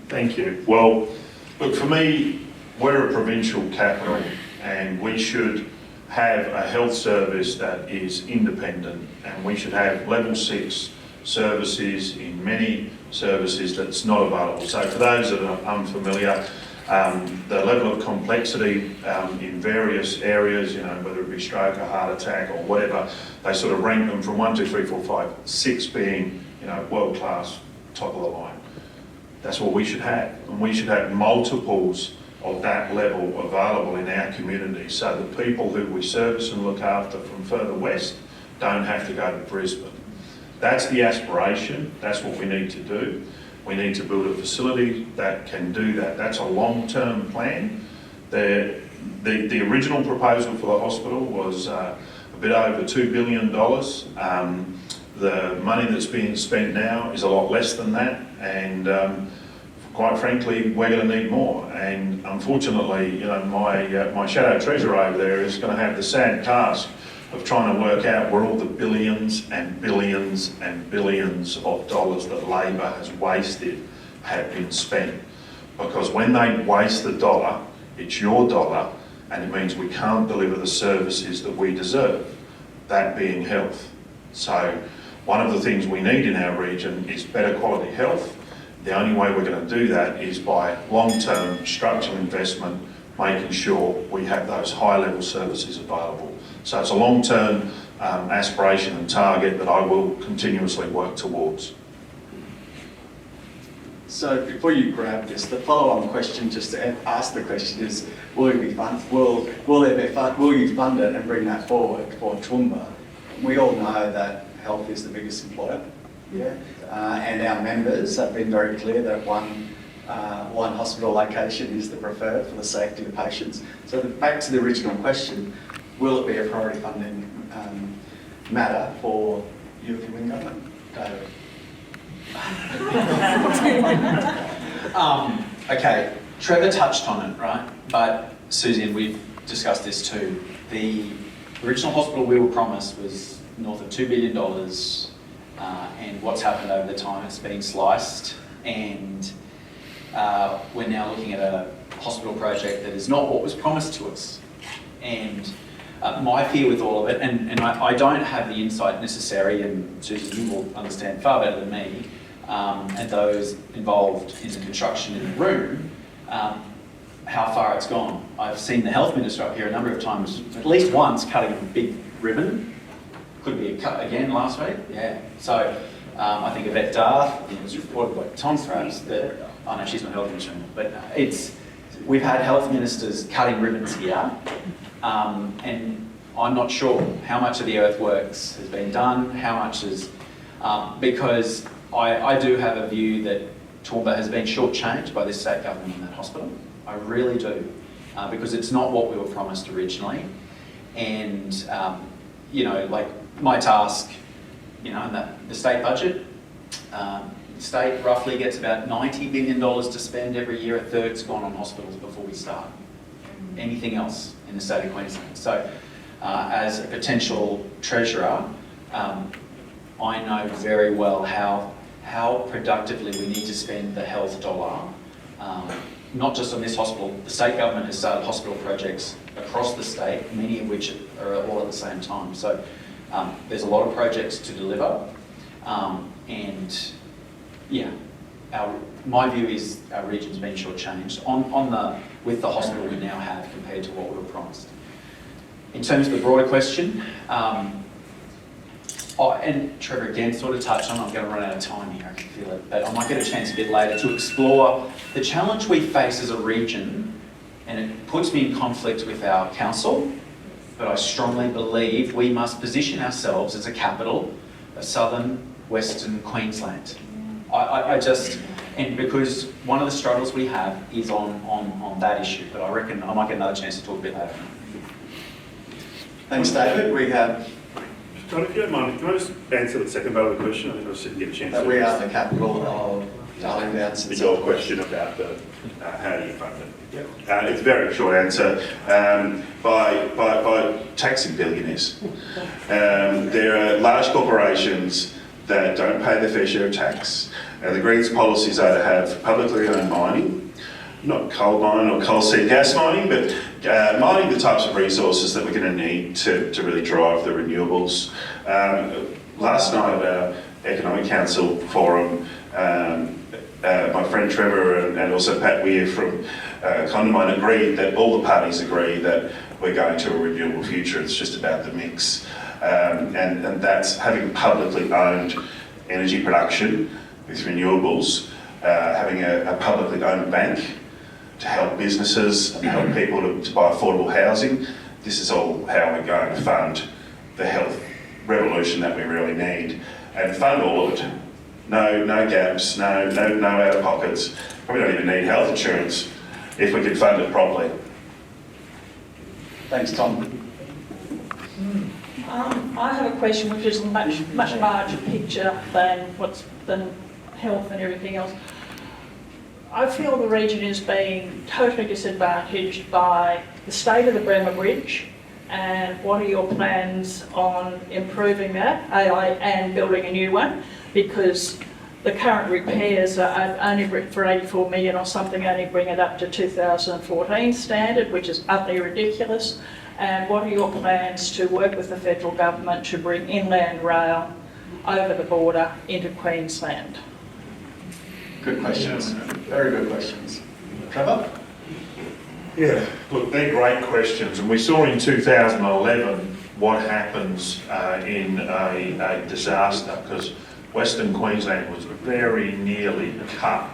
Thank you. Well, look, for me, we're a provincial capital and we should have a health service that is independent, and we should have level 6 services in many services that's not available. So for those that are unfamiliar, the level of complexity in various areas, whether it be stroke or heart attack or whatever, they sort of rank them from 1, 2, 3, 4, 5, 6 being, world class, top of the line. That's what we should have, and we should have multiples of that level available in our community, so the people who we service and look after from further west don't have to go to Brisbane. That's the aspiration, that's what we need to do. We need to build a facility that can do that. That's a long-term plan. The original proposal for the hospital was a bit over $2 billion. The money that's being spent now is a lot less than that, and quite frankly, we're going to need more. And unfortunately, my shadow treasurer over there is going to have the sad task of trying to work out where all the billions and billions and billions of dollars that Labor has wasted have been spent. Because when they waste the dollar, it's your dollar, and it means we can't deliver the services that we deserve, that being health. So one of the things we need in our region is better quality health. The only way we're going to do that is by long-term structural investment, making sure we have those high-level services available. So it's a long-term aspiration and target that I will continuously work towards. So before you grab this, the follow-on question, just to ask the question is, will you fund it and bring that forward for Toowoomba? We all know that health is the biggest employer. Yeah. And our members have been very clear that one hospital location is the preferred for the safety of patients. So back to the original question, will it be a priority funding matter for you if you win government, David? Okay, Trevor touched on it, right? But Susie, and we've discussed this too. The original hospital we were promised was north of $2 billion. And what's happened over the time, it's been sliced, and we're now looking at a hospital project that is not what was promised to us. And my fear with all of it, and I don't have the insight necessary, and Susan, you will understand far better than me, and those involved in the construction in the room, how far it's gone. I've seen the health minister up here a number of times, at least once, cutting a big ribbon. Could be a cut again last week, yeah. So I think Yvette Darth, it was reported by Tom perhaps, that, oh no, she's not health minister anymore, but we've had health ministers cutting ribbons here, and I'm not sure how much of the earthworks has been done, how much is, because I do have a view that Toowoomba has been shortchanged by this state government in that hospital. I really do, because it's not what we were promised originally, and like my task, in the state budget, the state roughly gets about $90 billion to spend every year. A third's gone on hospitals before we start anything else in the state of Queensland. So as a potential treasurer, I know very well how productively we need to spend the health dollar, not just on this hospital. The state government has started hospital projects across the state, many of which are all at the same time. So there's a lot of projects to deliver, and yeah, my view is our region's been shortchanged with the hospital we now have compared to what we were promised. In terms of the broader question, and Trevor again sort of touched on, I'm going to run out of time here, I can feel it, but I might get a chance a bit later to explore the challenge we face as a region, and it puts me in conflict with our council, but I strongly believe we must position ourselves as a capital of southern Western Queensland. And because one of the struggles we have is on that issue, but I reckon I might get another chance to talk a bit later. Thanks, David. We have John, if you don't mind, can I just answer the second part of the question? I think I just didn't get a chance. that we are the capital of Darling Downs. Your question about the how do you fund it? Yep. It's a very short answer. By taxing billionaires. There are large corporations that don't pay their fair share of tax. The Greens' policies are to have publicly owned mining, not coal mining or coal seam gas mining, but mining the types of resources that we're going to need to really drive the renewables. Last night at our Economic Council forum, my friend Trevor and also Pat Weir from Condamine agreed that all the parties agree that we're going to a renewable future. It's just about the mix. And that's having publicly owned energy production with renewables, having a publicly owned bank to help businesses and help people to buy affordable housing. This is all how we're going to fund the health revolution that we really need, and fund all of it. No gaps, no out of pockets. Probably don't even need health insurance if we can fund it properly. Thanks, Tom. I have a question which is a much larger picture than health and everything else. I feel the region is being totally disadvantaged by the state of the Bremer Bridge, and what are your plans on improving that and building a new one? Because the current repairs are only for 84 million or something, only bring it up to 2014 standard, which is utterly ridiculous. And what are your plans to work with the federal government to bring inland rail over the border into Queensland? Good questions. Very good questions. Trevor? Yeah, look, they're great questions, and we saw in 2011 what happens in a disaster, because Western Queensland was very nearly cut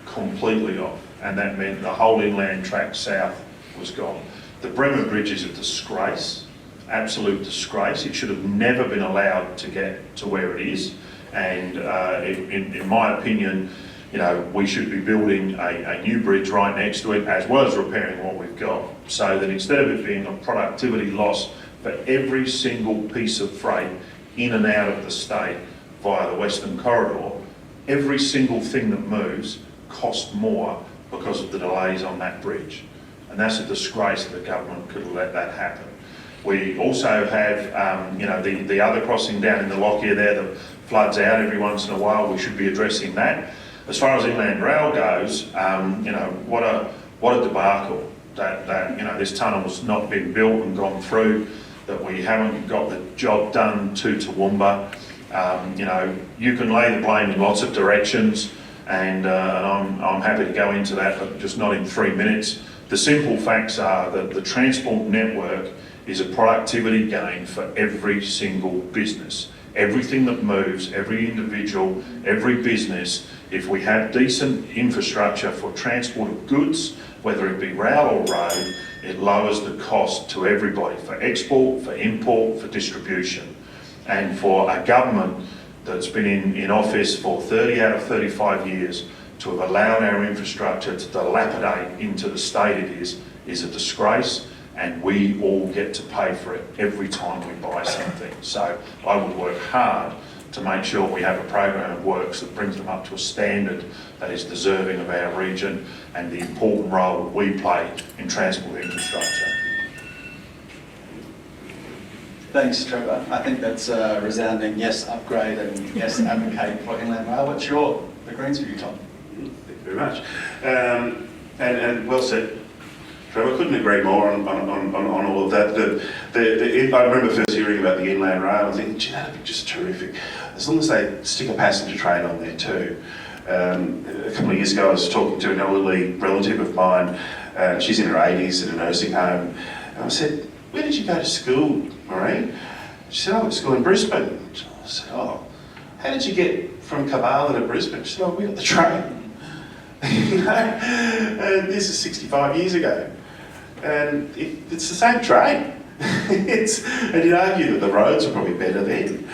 completely off, and that meant the whole inland track south was gone. The Bremer Bridge is a disgrace, absolute disgrace. It should have never been allowed to get to where it is, and in my opinion, you know, we should be building a new bridge right next to it, as well as repairing what we've got, so that instead of it being a productivity loss for every single piece of freight in and out of the state via the Western Corridor, every single thing that moves costs more because of the delays on that bridge. And that's a disgrace that the government could let that happen. We also have, you know, the other crossing down in the Lockyer there that floods out every once in a while. We should be addressing that. As far as inland rail goes, you know, what a debacle that you know, this tunnel's not been built and gone through, that we haven't got the job done to Toowoomba. You know, you can lay the blame in lots of directions, and I'm happy to go into that, but just not in 3 minutes. The simple facts are that the transport network is a productivity gain for every single business. Everything that moves, every individual, every business, if we have decent infrastructure for transport of goods, whether it be rail or road, it lowers the cost to everybody, for export, for import, for distribution. And for a government that's been in office for 30 out of 35 years to have allowed our infrastructure to dilapidate into the state it is a disgrace, and we all get to pay for it every time we buy something. So I would work hard to make sure we have a program of works that brings them up to a standard that is deserving of our region and the important role that we play in transport infrastructure. Thanks, Trevor. I think that's a resounding yes, upgrade, and yes, advocate for inland rail. What's the Greens view, Tom? Thank you very much. And well said, Trevor. Couldn't agree more on all of that. I remember first hearing about the inland rail and thinking, gee, that'd be just terrific. As long as they stick a passenger train on there too. A couple of years ago, I was talking to an elderly relative of mine. She's in her 80s in a nursing home. And I said, where did you go to school, Maureen? She said, I went to school in Brisbane. I said, oh, how did you get from Kabala to Brisbane? She said, oh, we got the train. You know, and this is 65 years ago. And it's the same train. And you'd argue that the roads are probably better then,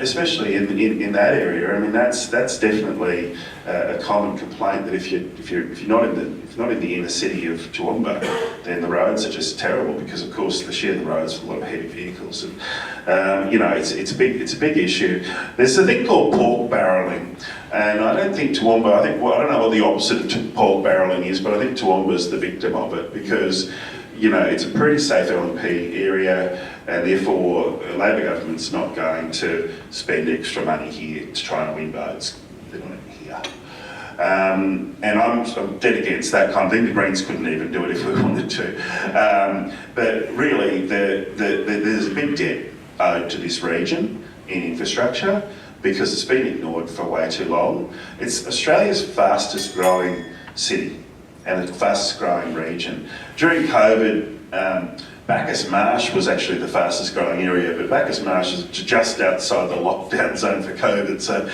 especially in that area. I mean, that's definitely a common complaint, that if you're not in the inner city of Toowoomba, then the roads are just terrible, because of course they share the roads with a lot of heavy vehicles, and you know, it's a big issue. There's a thing called pork barrelling, and I don't think Toowoomba. I don't know what the opposite of pork barrelling is, but I think Toowoomba's the victim of it, because you know, it's a pretty safe LNP area, and therefore Labor government's not going to spend extra money here to try and win votes. They're not here. And I'm dead against that kind of thing. The Greens couldn't even do it if we wanted to. But really, there's a big debt owed to this region in infrastructure because it's been ignored for way too long. It's Australia's fastest growing city and the fastest growing region. During COVID, Bacchus Marsh was actually the fastest growing area, but Bacchus Marsh is just outside the lockdown zone for COVID, so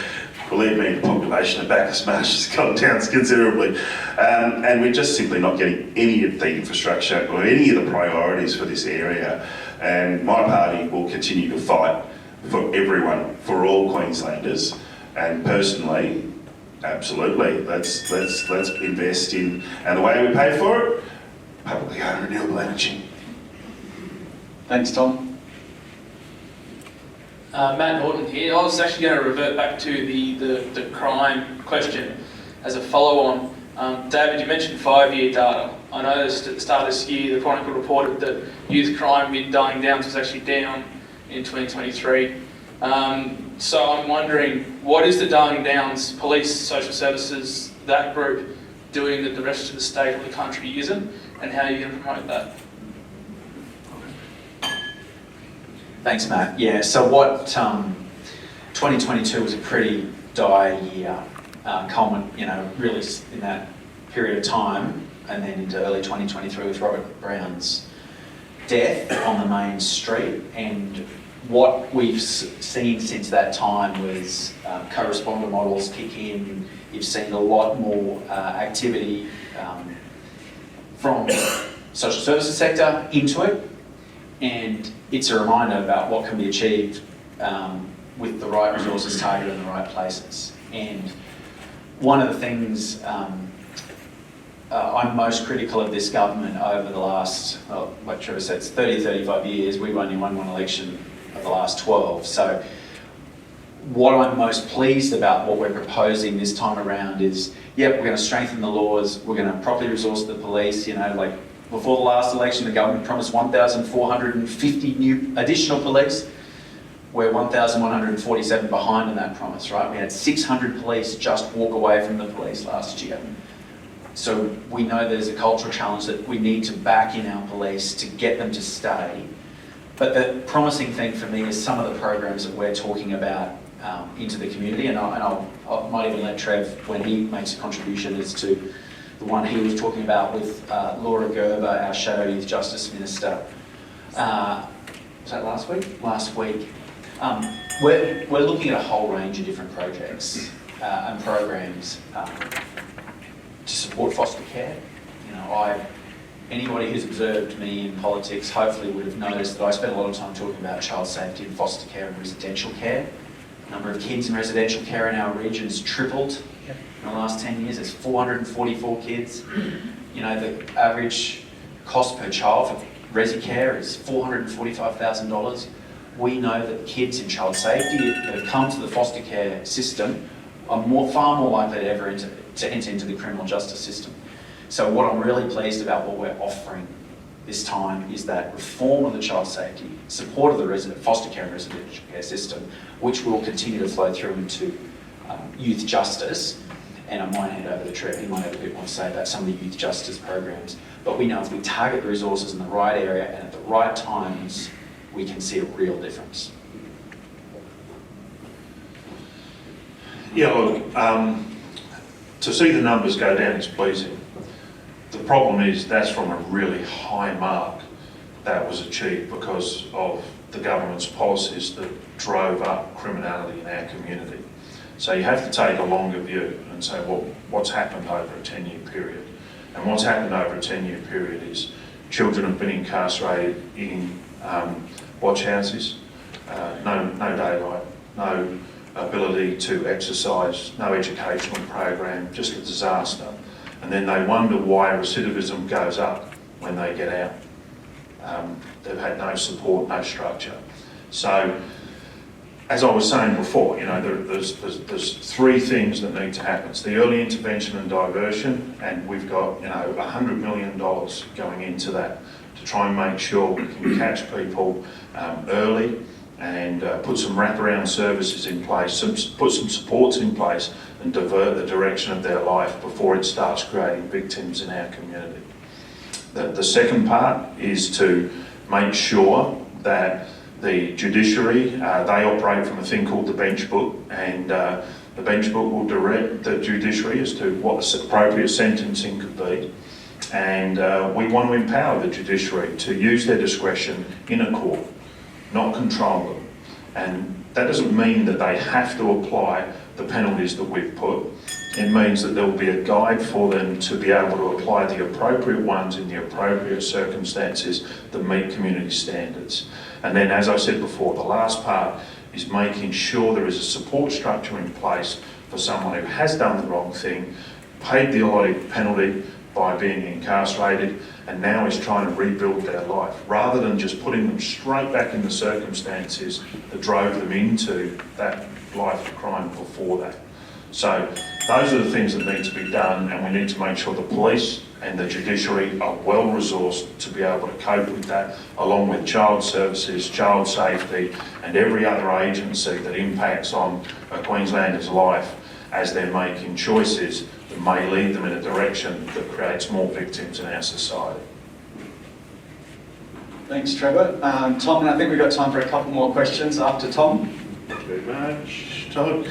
believe me, the population of Bacchus Marsh has gone down considerably. And we're just simply not getting any of the infrastructure or any of the priorities for this area. And my party will continue to fight for everyone, for all Queenslanders. And personally, absolutely, let's invest in, and the way we pay for it, publicly owned renewable energy. Thanks, Tom. Matt Norton here. I was actually going to revert back to the crime question as a follow-on. David, you mentioned 5-year data. I noticed at the start of this year, the Chronicle reported that youth crime in Darling Downs was actually down in 2023. So I'm wondering, what is the Darling Downs Police, Social Services, that group, doing that the rest of the state or the country isn't, and how are you going to promote that? Thanks, Matt. Yeah, so what 2022 was a pretty dire year, really in that period of time, and then into early 2023 with Robert Brown's death on the main street. And what we've seen since that time was co-responder models kick in. You've seen a lot more activity from social services sector into it. And it's a reminder about what can be achieved with the right resources targeted in the right places. And one of the things I'm most critical of this government over the last, like Trevor said, it's 30, 35 years. We've only won one election of the last 12. So what I'm most pleased about what we're proposing this time around is, we're going to strengthen the laws, we're going to properly resource the police, before the last election, the government promised 1,450 new additional police. We're 1,147 behind on that promise, right? We had 600 police just walk away from the police last year. So we know there's a cultural challenge that we need to back in our police to get them to stay. But the promising thing for me is some of the programs that we're talking about into the community, and I might even let Trev, when he makes a contribution, as to the one he was talking about with Laura Gerber, our Shadow Youth Justice Minister. Was that last week? Last week. We're looking at a whole range of different projects and programs to support foster care. Anybody who's observed me in politics hopefully would have noticed that I spend a lot of time talking about child safety and foster care and residential care. The number of kids in residential care in our region has tripled. In the last 10 years, there's 444 kids. The average cost per child for resi care is $445,000. We know that kids in child safety that have come to the foster care system are far more likely to enter into the criminal justice system. So what I'm really pleased about what we're offering this time is that reform of the child safety, support of the foster care and residential care system, which will continue to flow through into youth justice. And I might hand over to Trev, he might have a bit more to say about some of the youth justice programs. But we know if we target the resources in the right area and at the right times, we can see a real difference. Yeah, look, to see the numbers go down is pleasing. The problem is that's from a really high mark that was achieved because of the government's policies that drove up criminality in our community. So you have to take a longer view and say, well, what's happened over a 10-year period? And what's happened over a 10-year period is children have been incarcerated in watch houses, no daylight, no ability to exercise, no educational program, just a disaster. And then they wonder why recidivism goes up when they get out. They've had no support, no structure. So as I was saying before, you know, there's three things that need to happen. It's the early intervention and diversion, and we've got, you know, $100 million going into that to try and make sure we can catch people early and put some wraparound services in place, put some supports in place and divert the direction of their life before it starts creating victims in our community. The second part is to make sure that the judiciary, they operate from a thing called the bench book, and the bench book will direct the judiciary as to what the appropriate sentencing could be. And we want to empower the judiciary to use their discretion in a court, not control them. And that doesn't mean that they have to apply the penalties that we've put. It means that there will be a guide for them to be able to apply the appropriate ones in the appropriate circumstances that meet community standards. And then, as I said before, the last part is making sure there is a support structure in place for someone who has done the wrong thing, paid the allotted penalty by being incarcerated, and now is trying to rebuild their life, rather than just putting them straight back in the circumstances that drove them into that life of crime before that. So those are the things that need to be done, and we need to make sure the police and the judiciary are well resourced to be able to cope with that, along with child services, child safety, and every other agency that impacts on a Queenslander's life as they're making choices that may lead them in a direction that creates more victims in our society. Thanks, Trevor. Tom, and I think we've got time for a couple more questions after Tom. Thank you very much, Todd.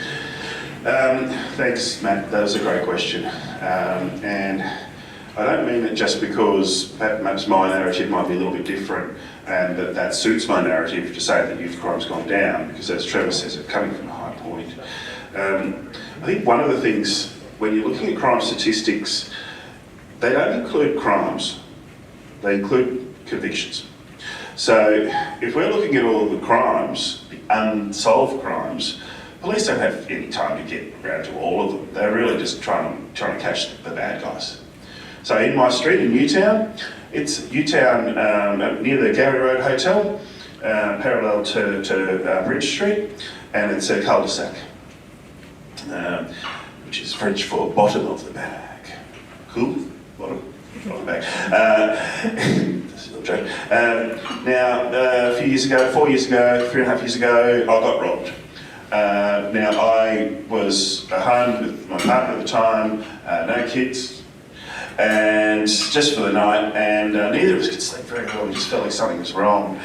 Thanks, Matt. That was a great question. And I don't mean it just because perhaps my narrative might be a little bit different and that suits my narrative to say that youth crime's gone down, because as Trevor says, it's coming from a high point. I think one of the things, when you're looking at crime statistics, they don't include crimes, they include convictions. So if we're looking at all of the crimes, the unsolved crimes, police don't have any time to get around to all of them. They're really just trying to catch the bad guys. So in my street in Newtown, it's Newtown near the Gowrie Road Hotel, parallel to Bridge Street, and it's a cul-de-sac, which is French for bottom of the bag. Cool? Bottom of the bag. That's a little joke. Now, a few years ago, 4 years ago, 3.5 years ago, I got robbed. Now, I was at home with my partner at the time, no kids, and just for the night, and neither of us could sleep very well. We just felt like something was wrong.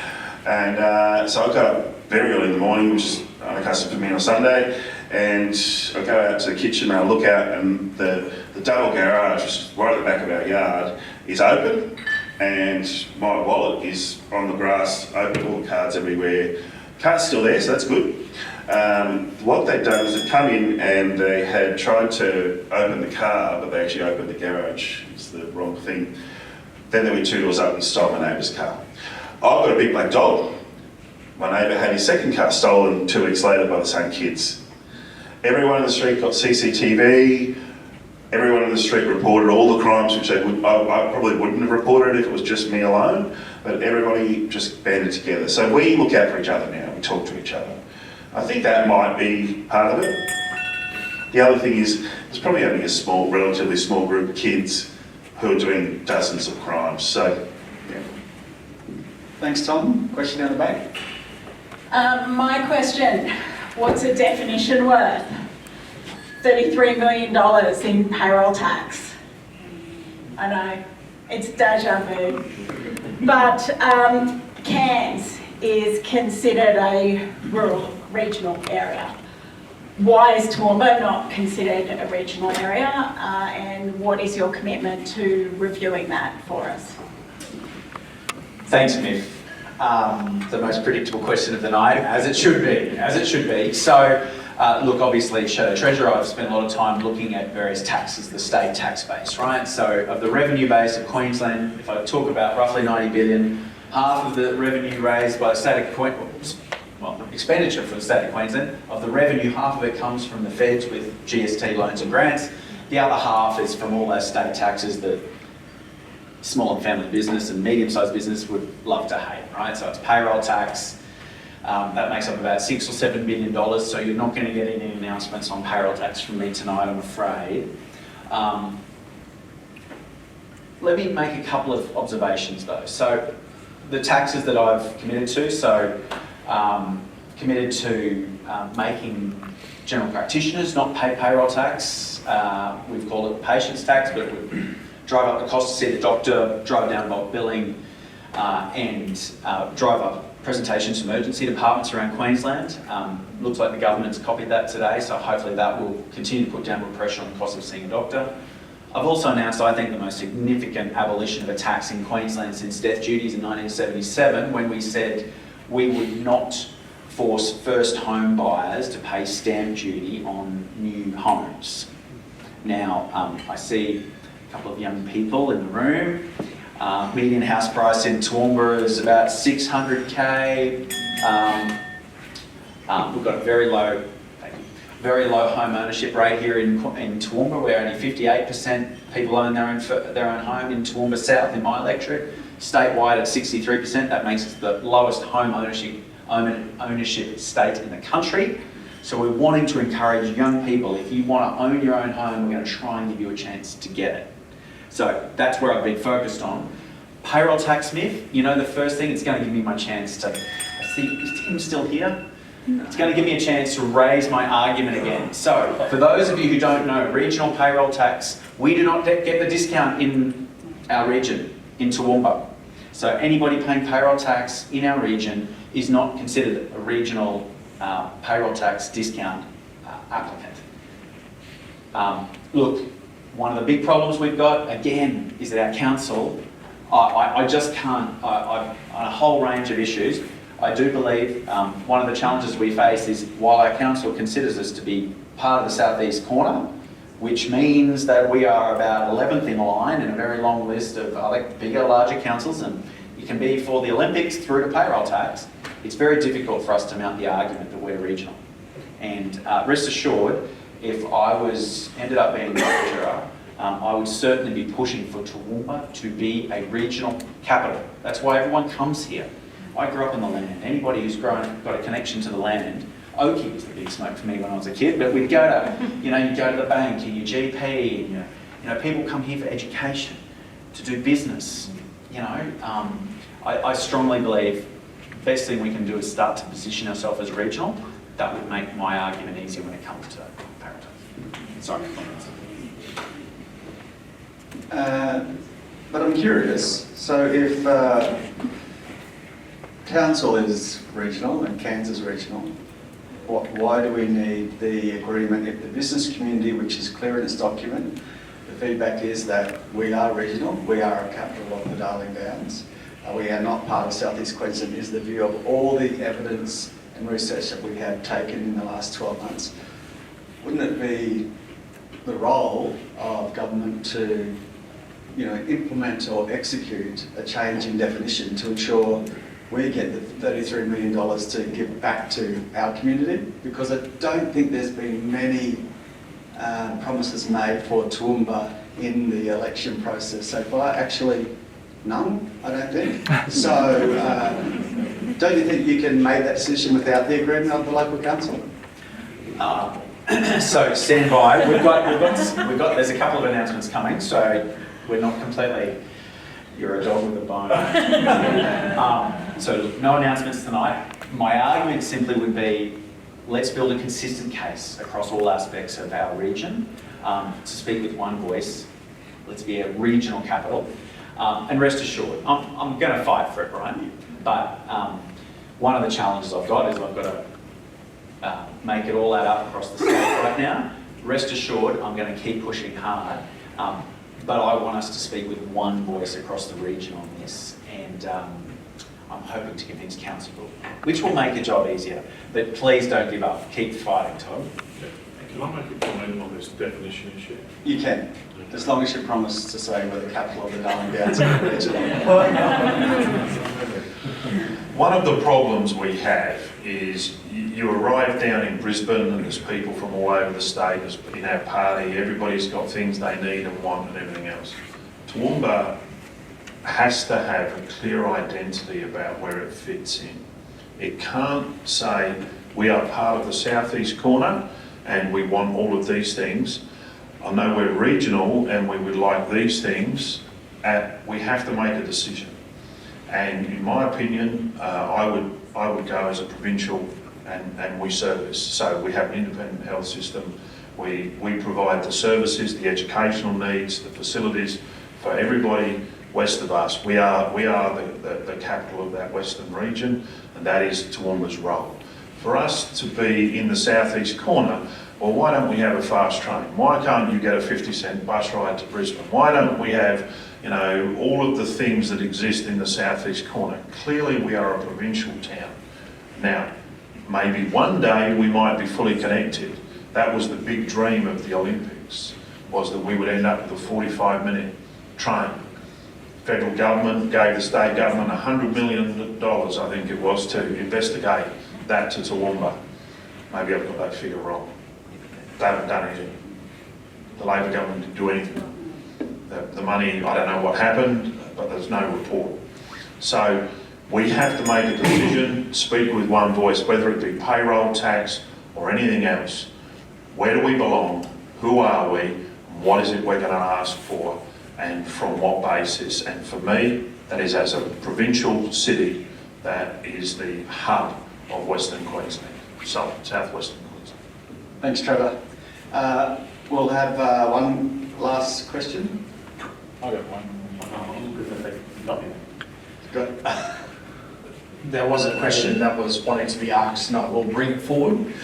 And so I got up very early in the morning, which is unaccustomed for me on a Sunday, and I go out to the kitchen and I look out, and the double garage, which is right at the back of our yard, is open, and my wallet is on the grass, open, all the cards everywhere. Car's still there, so that's good. What they'd done is they'd come in and they had tried to open the car, but they actually opened the garage. It's the wrong thing. Then they went 2 doors up and stole my neighbour's car. I've got a big black dog. My neighbour had his second car stolen 2 weeks later by the same kids. Everyone in the street got CCTV. Everyone in the street reported all the crimes, which I probably wouldn't have reported if it was just me alone, but everybody just banded together. So we look out for each other now, we talk to each other. I think that might be part of it. The other thing is, there's probably only a relatively small group of kids who are doing dozens of crimes, so, yeah. Thanks, Tom. Question down the back. My question, what's a definition worth? $33 million in payroll tax. I know, it's deja vu. But Cairns is considered a rural, regional area. Why is Toowoomba not considered a regional area? And what is your commitment to reviewing that for us? Thanks, Miff. The most predictable question of the night, as it should be. So, look, obviously, Shadow Treasurer, I've spent a lot of time looking at various taxes, the state tax base, right? So, of the revenue base of Queensland, if I talk about roughly 90 billion, half of the revenue raised by the state of Queensland, expenditure for the state of Queensland, of the revenue, half of it comes from the feds with GST loans and grants. The other half is from all those state taxes that small and family business and medium-sized business would love to hate, right? So it's payroll tax, That makes up about $6 or $7 billion, so you're not going to get any announcements on payroll tax from me tonight, I'm afraid. Let me make a couple of observations though. So the taxes that I've committed to, committed to making general practitioners not pay payroll tax. We've called it patients tax, but it would drive up the cost to see the doctor, drive down bulk billing, and drive up presentations to emergency departments around Queensland. Looks like the government's copied that today, so hopefully that will continue to put downward pressure on the cost of seeing a doctor. I've also announced, I think, the most significant abolition of a tax in Queensland since death duties in 1977, when we said we would not force first home buyers to pay stamp duty on new homes. Now, I see a couple of young people in the room. Median house price in Toowoomba is about $600K. We've got a very low home ownership rate here in Toowoomba, where only 58% people own their own home in Toowoomba South in my electorate. Statewide at 63%, that makes us the lowest home ownership state in the country. So we're wanting to encourage young people, if you want to own your own home, we're going to try and give you a chance to get it. So that's where I've been focused on. Payroll tax myth, you know, the first thing, it's going to give me my chance to, I see, is Tim still here? It's going to give me a chance to raise my argument again. So, for those of you who don't know, regional payroll tax, we do not get the discount in our region, in Toowoomba. So anybody paying payroll tax in our region is not considered a regional payroll tax discount applicant. Look, one of the big problems we've got, again, is that our council, I just can't, on a whole range of issues, I do believe one of the challenges we face is, while our council considers us to be part of the southeast corner, which means that we are about 11th in line in a very long list of other bigger, larger councils, and you can be for the Olympics through to payroll tax, it's very difficult for us to mount the argument that we're regional. And rest assured, if I ended up being the treasurer, I would certainly be pushing for Toowoomba to be a regional capital. That's why everyone comes here. I grew up on the land. Anybody who's got a connection to the land, Oakey was the big smoke for me when I was a kid, but we'd go to, you go to the bank and your GP, and people come here for education, to do business. I strongly believe the best thing we can do is start to position ourselves as regional. That would make my argument easier when it comes to payroll tax. Sorry. But I'm curious, so if council is regional and Cairns is regional, why do we need the agreement if the business community, which is clear in its document, the feedback is that we are regional, we are a capital of the Darling Downs, we are not part of South East Queensland, is the view of all the evidence and research that we have taken in the last 12 months. Wouldn't it be the role of government to implement or execute a change in definition to ensure we get the $33 million to give back to our community? Because I don't think there's been many promises made for Toowoomba in the election process so far. Actually, none, I don't think. So, don't you think you can make that decision without the agreement of the local council? So stand by. We've got. There's a couple of announcements coming, so we're not completely. You're a dog with a bone. So look, no announcements tonight. My argument simply would be, let's build a consistent case across all aspects of our region to speak with one voice. Let's be a regional capital. And rest assured, I'm going to fight for it, right? But one of the challenges I've got is I've got to make it all add up across the state right now. Rest assured, I'm going to keep pushing hard. But I want us to speak with one voice across the region on this, and I'm hoping to convince council, which will make the job easier. But please don't give up. Keep fighting, Todd. Can I make a comment on this definition issue? You can, as long as you promise to say we're the capital of the Darling Downs region. One of the problems we have is you arrive down in Brisbane and there's people from all over the state in our party, everybody's got things they need and want and everything else. Toowoomba has to have a clear identity about where it fits in. It can't say we are part of the southeast corner and we want all of these things. I know we're regional and we would like these things. We have to make a decision. And in my opinion, I would go as a provincial and we service. So we have an independent health system. We provide the services, the educational needs, the facilities for everybody west of us. We are the capital of that western region, and that is Toowoomba's role. For us to be in the southeast corner, well, why don't we have a fast train? Why can't you get a 50-cent bus ride to Brisbane? Why don't we have, you know, all of the things that exist in the southeast corner? Clearly we are a provincial town. Now, maybe one day we might be fully connected. That was the big dream of the Olympics, was that we would end up with a 45-minute train. Federal government gave the state government $100 million, I think it was, to investigate that to Toowoomba. Maybe I've got that figure wrong. They haven't done anything. The Labor government didn't do anything. The money, I don't know what happened, but there's no report. So we have to make a decision, speak with one voice, whether it be payroll, tax, or anything else. Where do we belong? Who are we? What is it we're going to ask for? And from what basis? And for me, that is as a provincial city, that is the hub of Western Queensland, southwestern Queensland. Thanks, Trevor. We'll have one last question. I got one. Good. There was a question that was wanting to be asked, and I will bring it forward.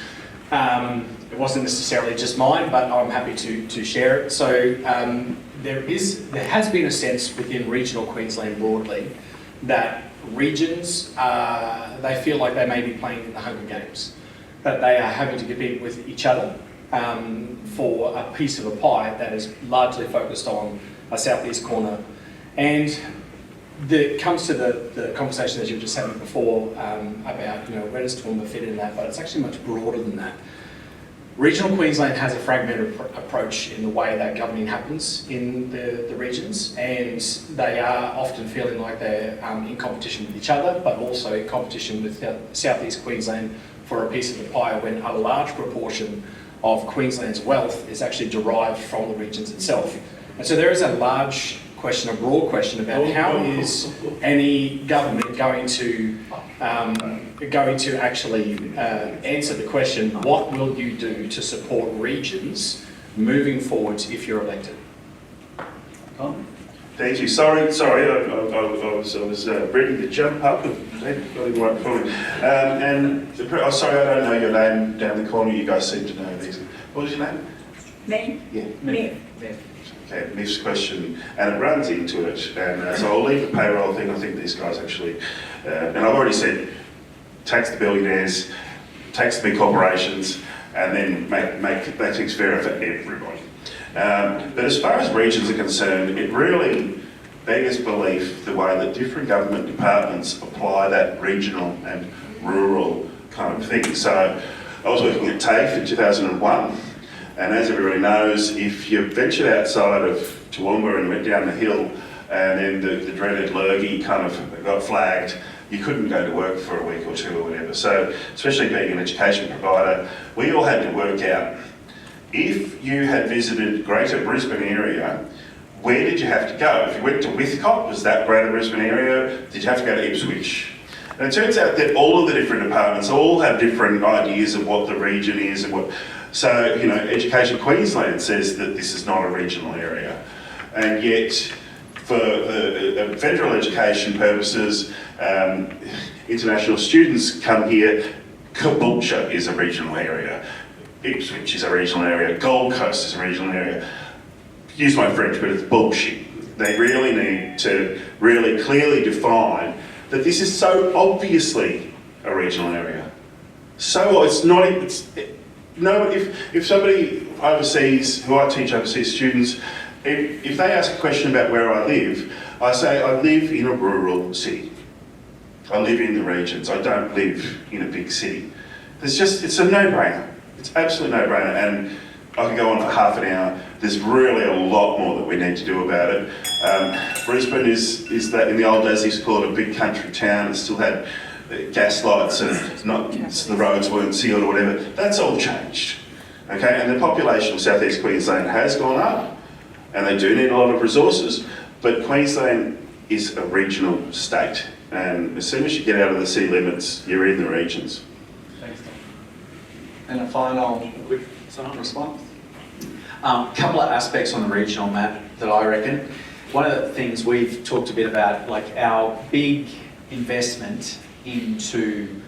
It wasn't necessarily just mine, but I'm happy to share it. So there has been a sense within regional Queensland broadly that regions, they feel like they may be playing in the Hunger Games, that they are having to compete with each other for a piece of a pie that is largely focused on a southeast corner. And it comes to the conversation that you were just having before about, you know, where does Toowoomba fit in that, but it's actually much broader than that. Regional Queensland has a fragmented approach in the way that governing happens in the regions, and they are often feeling like they're in competition with each other, but also in competition with southeast Queensland for a piece of the pie, when a large proportion of Queensland's wealth is actually derived from the regions itself. And so there is a large question, a broad question about how is any government going to actually answer the question, what will you do to support regions moving forward if you're elected? Thank you. Sorry, I was ready to jump up and got it right for me. Sorry, I don't know your name down the corner. You guys seem to know these. What was your name? Me? Yeah. Me. Okay, Nif's question, and it runs into it, and so I'll leave the payroll thing. I think these guys actually, and I've already said, tax the billionaires, tax the big corporations, and then make things fairer for everybody. But as far as regions are concerned, it really beggars belief the way that different government departments apply that regional and rural kind of thing. So I was working at TAFE in 2001. And as everybody knows, if you ventured outside of Toowoomba and went down the hill, and then the dreaded lurgy kind of got flagged, you couldn't go to work for a week or two or whatever. So, especially being an education provider, we all had to work out, if you had visited Greater Brisbane area, where did you have to go? If you went to Withcott, was that Greater Brisbane area? Did you have to go to Ipswich? And it turns out that all of the different departments all have different ideas of what the region is and what. So, you know, Education Queensland says that this is not a regional area, and yet for federal education purposes, international students come here. Caboolture is a regional area, Ipswich is a regional area, Gold Coast is a regional area. Use my French, but it's bullshit. They really need to really clearly define that this is so obviously a regional area. So it's not. No, if somebody overseas, who I teach overseas students, if they ask a question about where I live, I say I live in a rural city. I live in the regions. I don't live in a big city. It's a no-brainer. It's absolutely no-brainer, and I could go on for half an hour. There's really a lot more that we need to do about it. Brisbane is that in the old days they used to call it a big country town. It still had gas lights and not the roads weren't sealed or whatever. That's all changed. Okay, and the population of South East Queensland has gone up, and they do need a lot of resources, but Queensland is a regional state, and as soon as you get out of the city limits, you're in the regions. Thanks, Tom. And a final quick response? Couple of aspects on the regional map that I reckon. One of the things we've talked a bit about, like our big investment into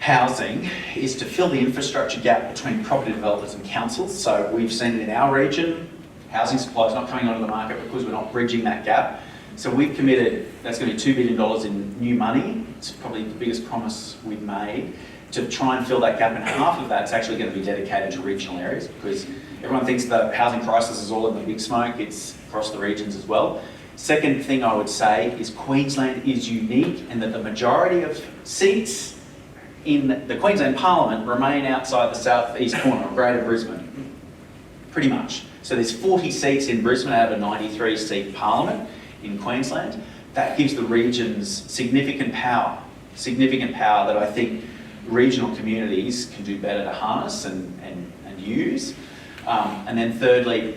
housing is to fill the infrastructure gap between property developers and councils. So we've seen it in our region, housing supply is not coming onto the market because we're not bridging that gap. So we've committed, that's going to be $2 billion in new money. It's probably the biggest promise we've made to try and fill that gap, and half of that's actually going to be dedicated to regional areas because everyone thinks the housing crisis is all in the big smoke, it's across the regions as well. Second thing I would say is Queensland is unique in that the majority of seats in the Queensland Parliament remain outside the southeast corner of Greater Brisbane, pretty much. So there's 40 seats in Brisbane out of a 93-seat Parliament in Queensland. That gives the regions significant power that I think regional communities can do better to harness and use. And then thirdly,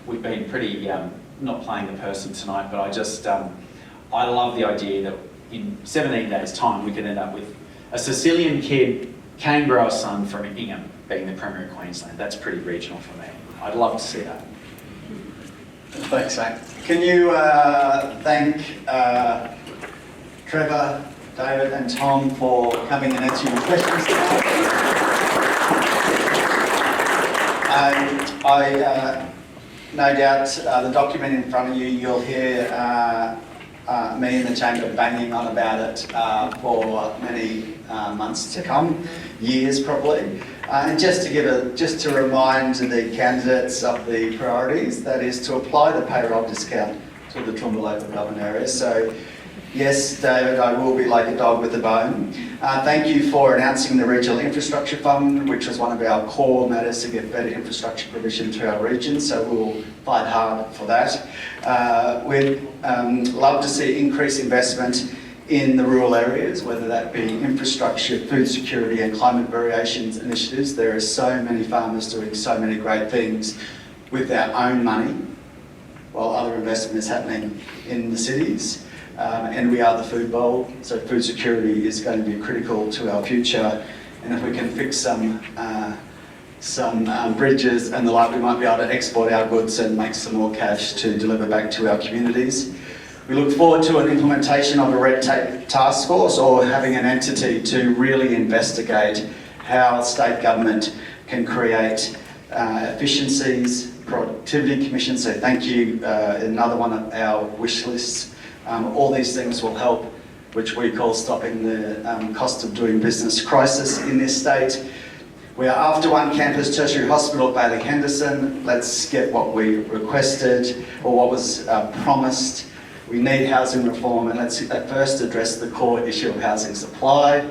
we've been pretty, not playing the person tonight, but I love the idea that in 17 days' time we could end up with a Sicilian kid, cane grower's son from Ingham, being the Premier of Queensland. That's pretty regional for me. I'd love to see that. Thanks, mate. Can you thank Trevor, David and Tom for coming and answering the questions tonight? No doubt the document in front of you, you'll hear me in the chamber banging on about it for many months to come, years probably. And just to remind the candidates of the priorities, that is to apply the payroll discount to the Toowoomba local government area. So yes, David, I will be like a dog with a bone. Thank you for announcing the Regional Infrastructure Fund, which was one of our core matters to get better infrastructure provision to our region, so we'll fight hard for that. We'd love to see increased investment in the rural areas, whether that be infrastructure, food security and climate variations initiatives. There are so many farmers doing so many great things with their own money, while other investment is happening in the cities. And we are the food bowl, so food security is going to be critical to our future. And if we can fix some bridges and the like, we might be able to export our goods and make some more cash to deliver back to our communities. We look forward to an implementation of a red tape task force or having an entity to really investigate how state government can create efficiencies, productivity commissions. So thank you, another one of our wish lists. All these things will help, which we call stopping the cost of doing business crisis in this state. We are after one campus tertiary hospital at Bailey Henderson. Let's get what we requested or what was promised. We need housing reform, and let's at first address the core issue of housing supply.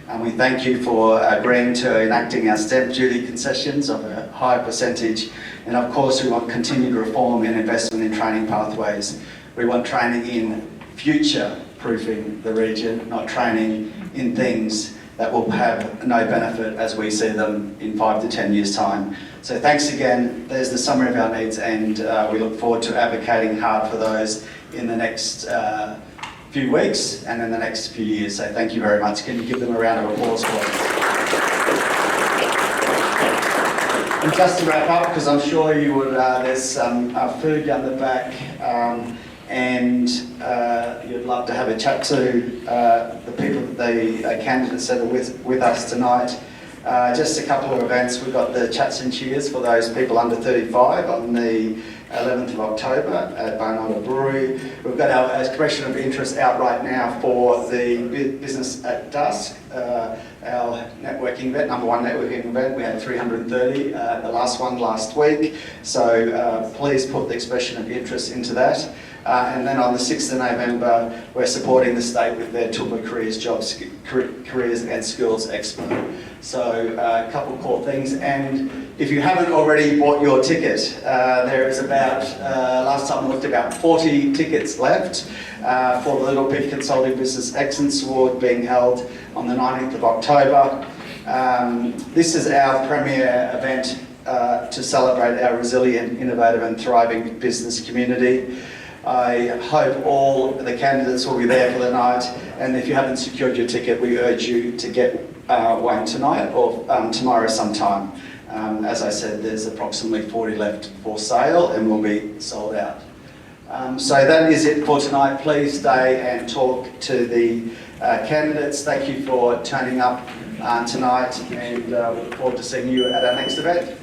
And we thank you for agreeing to enacting our stamp duty concessions of a higher percentage. And of course, we want continued reform and investment in training pathways. We want training in future-proofing the region, not training in things that will have no benefit as we see them in 5 to 10 years' time. So thanks again. There's the summary of our needs, and we look forward to advocating hard for those in the next few weeks and in the next few years. So thank you very much. Can you give them a round of applause, please? And just to wrap up, because I'm sure you would, there's some food down the back, and you'd love to have a chat to the people, the candidates that are with us tonight. Just a couple of events. We've got the Chats and Cheers for those people under 35 on the 11th of October at Bone Island Brewery. We've got our expression of interest out right now for the Business at Dusk, our networking event, number one networking event. We had 330, the last one last week. So please put the expression of interest into that. And then on the 6th of November, we're supporting the state with their Toowoomba Careers and Skills Expo. So a couple of core things. And If you haven't already bought your ticket, there is about, last time I looked, about 40 tickets left for the Little Pig Consulting Business Excellence Award being held on the 19th of October. This is our premier event to celebrate our resilient, innovative and thriving business community. I hope all the candidates will be there for the night, and if you haven't secured your ticket, we urge you to get one tonight or tomorrow sometime. As I said, there's approximately 40 left for sale and will be sold out. So that is it for tonight. Please stay and talk to the candidates. Thank you for turning up tonight, and we look forward to seeing you at our next event.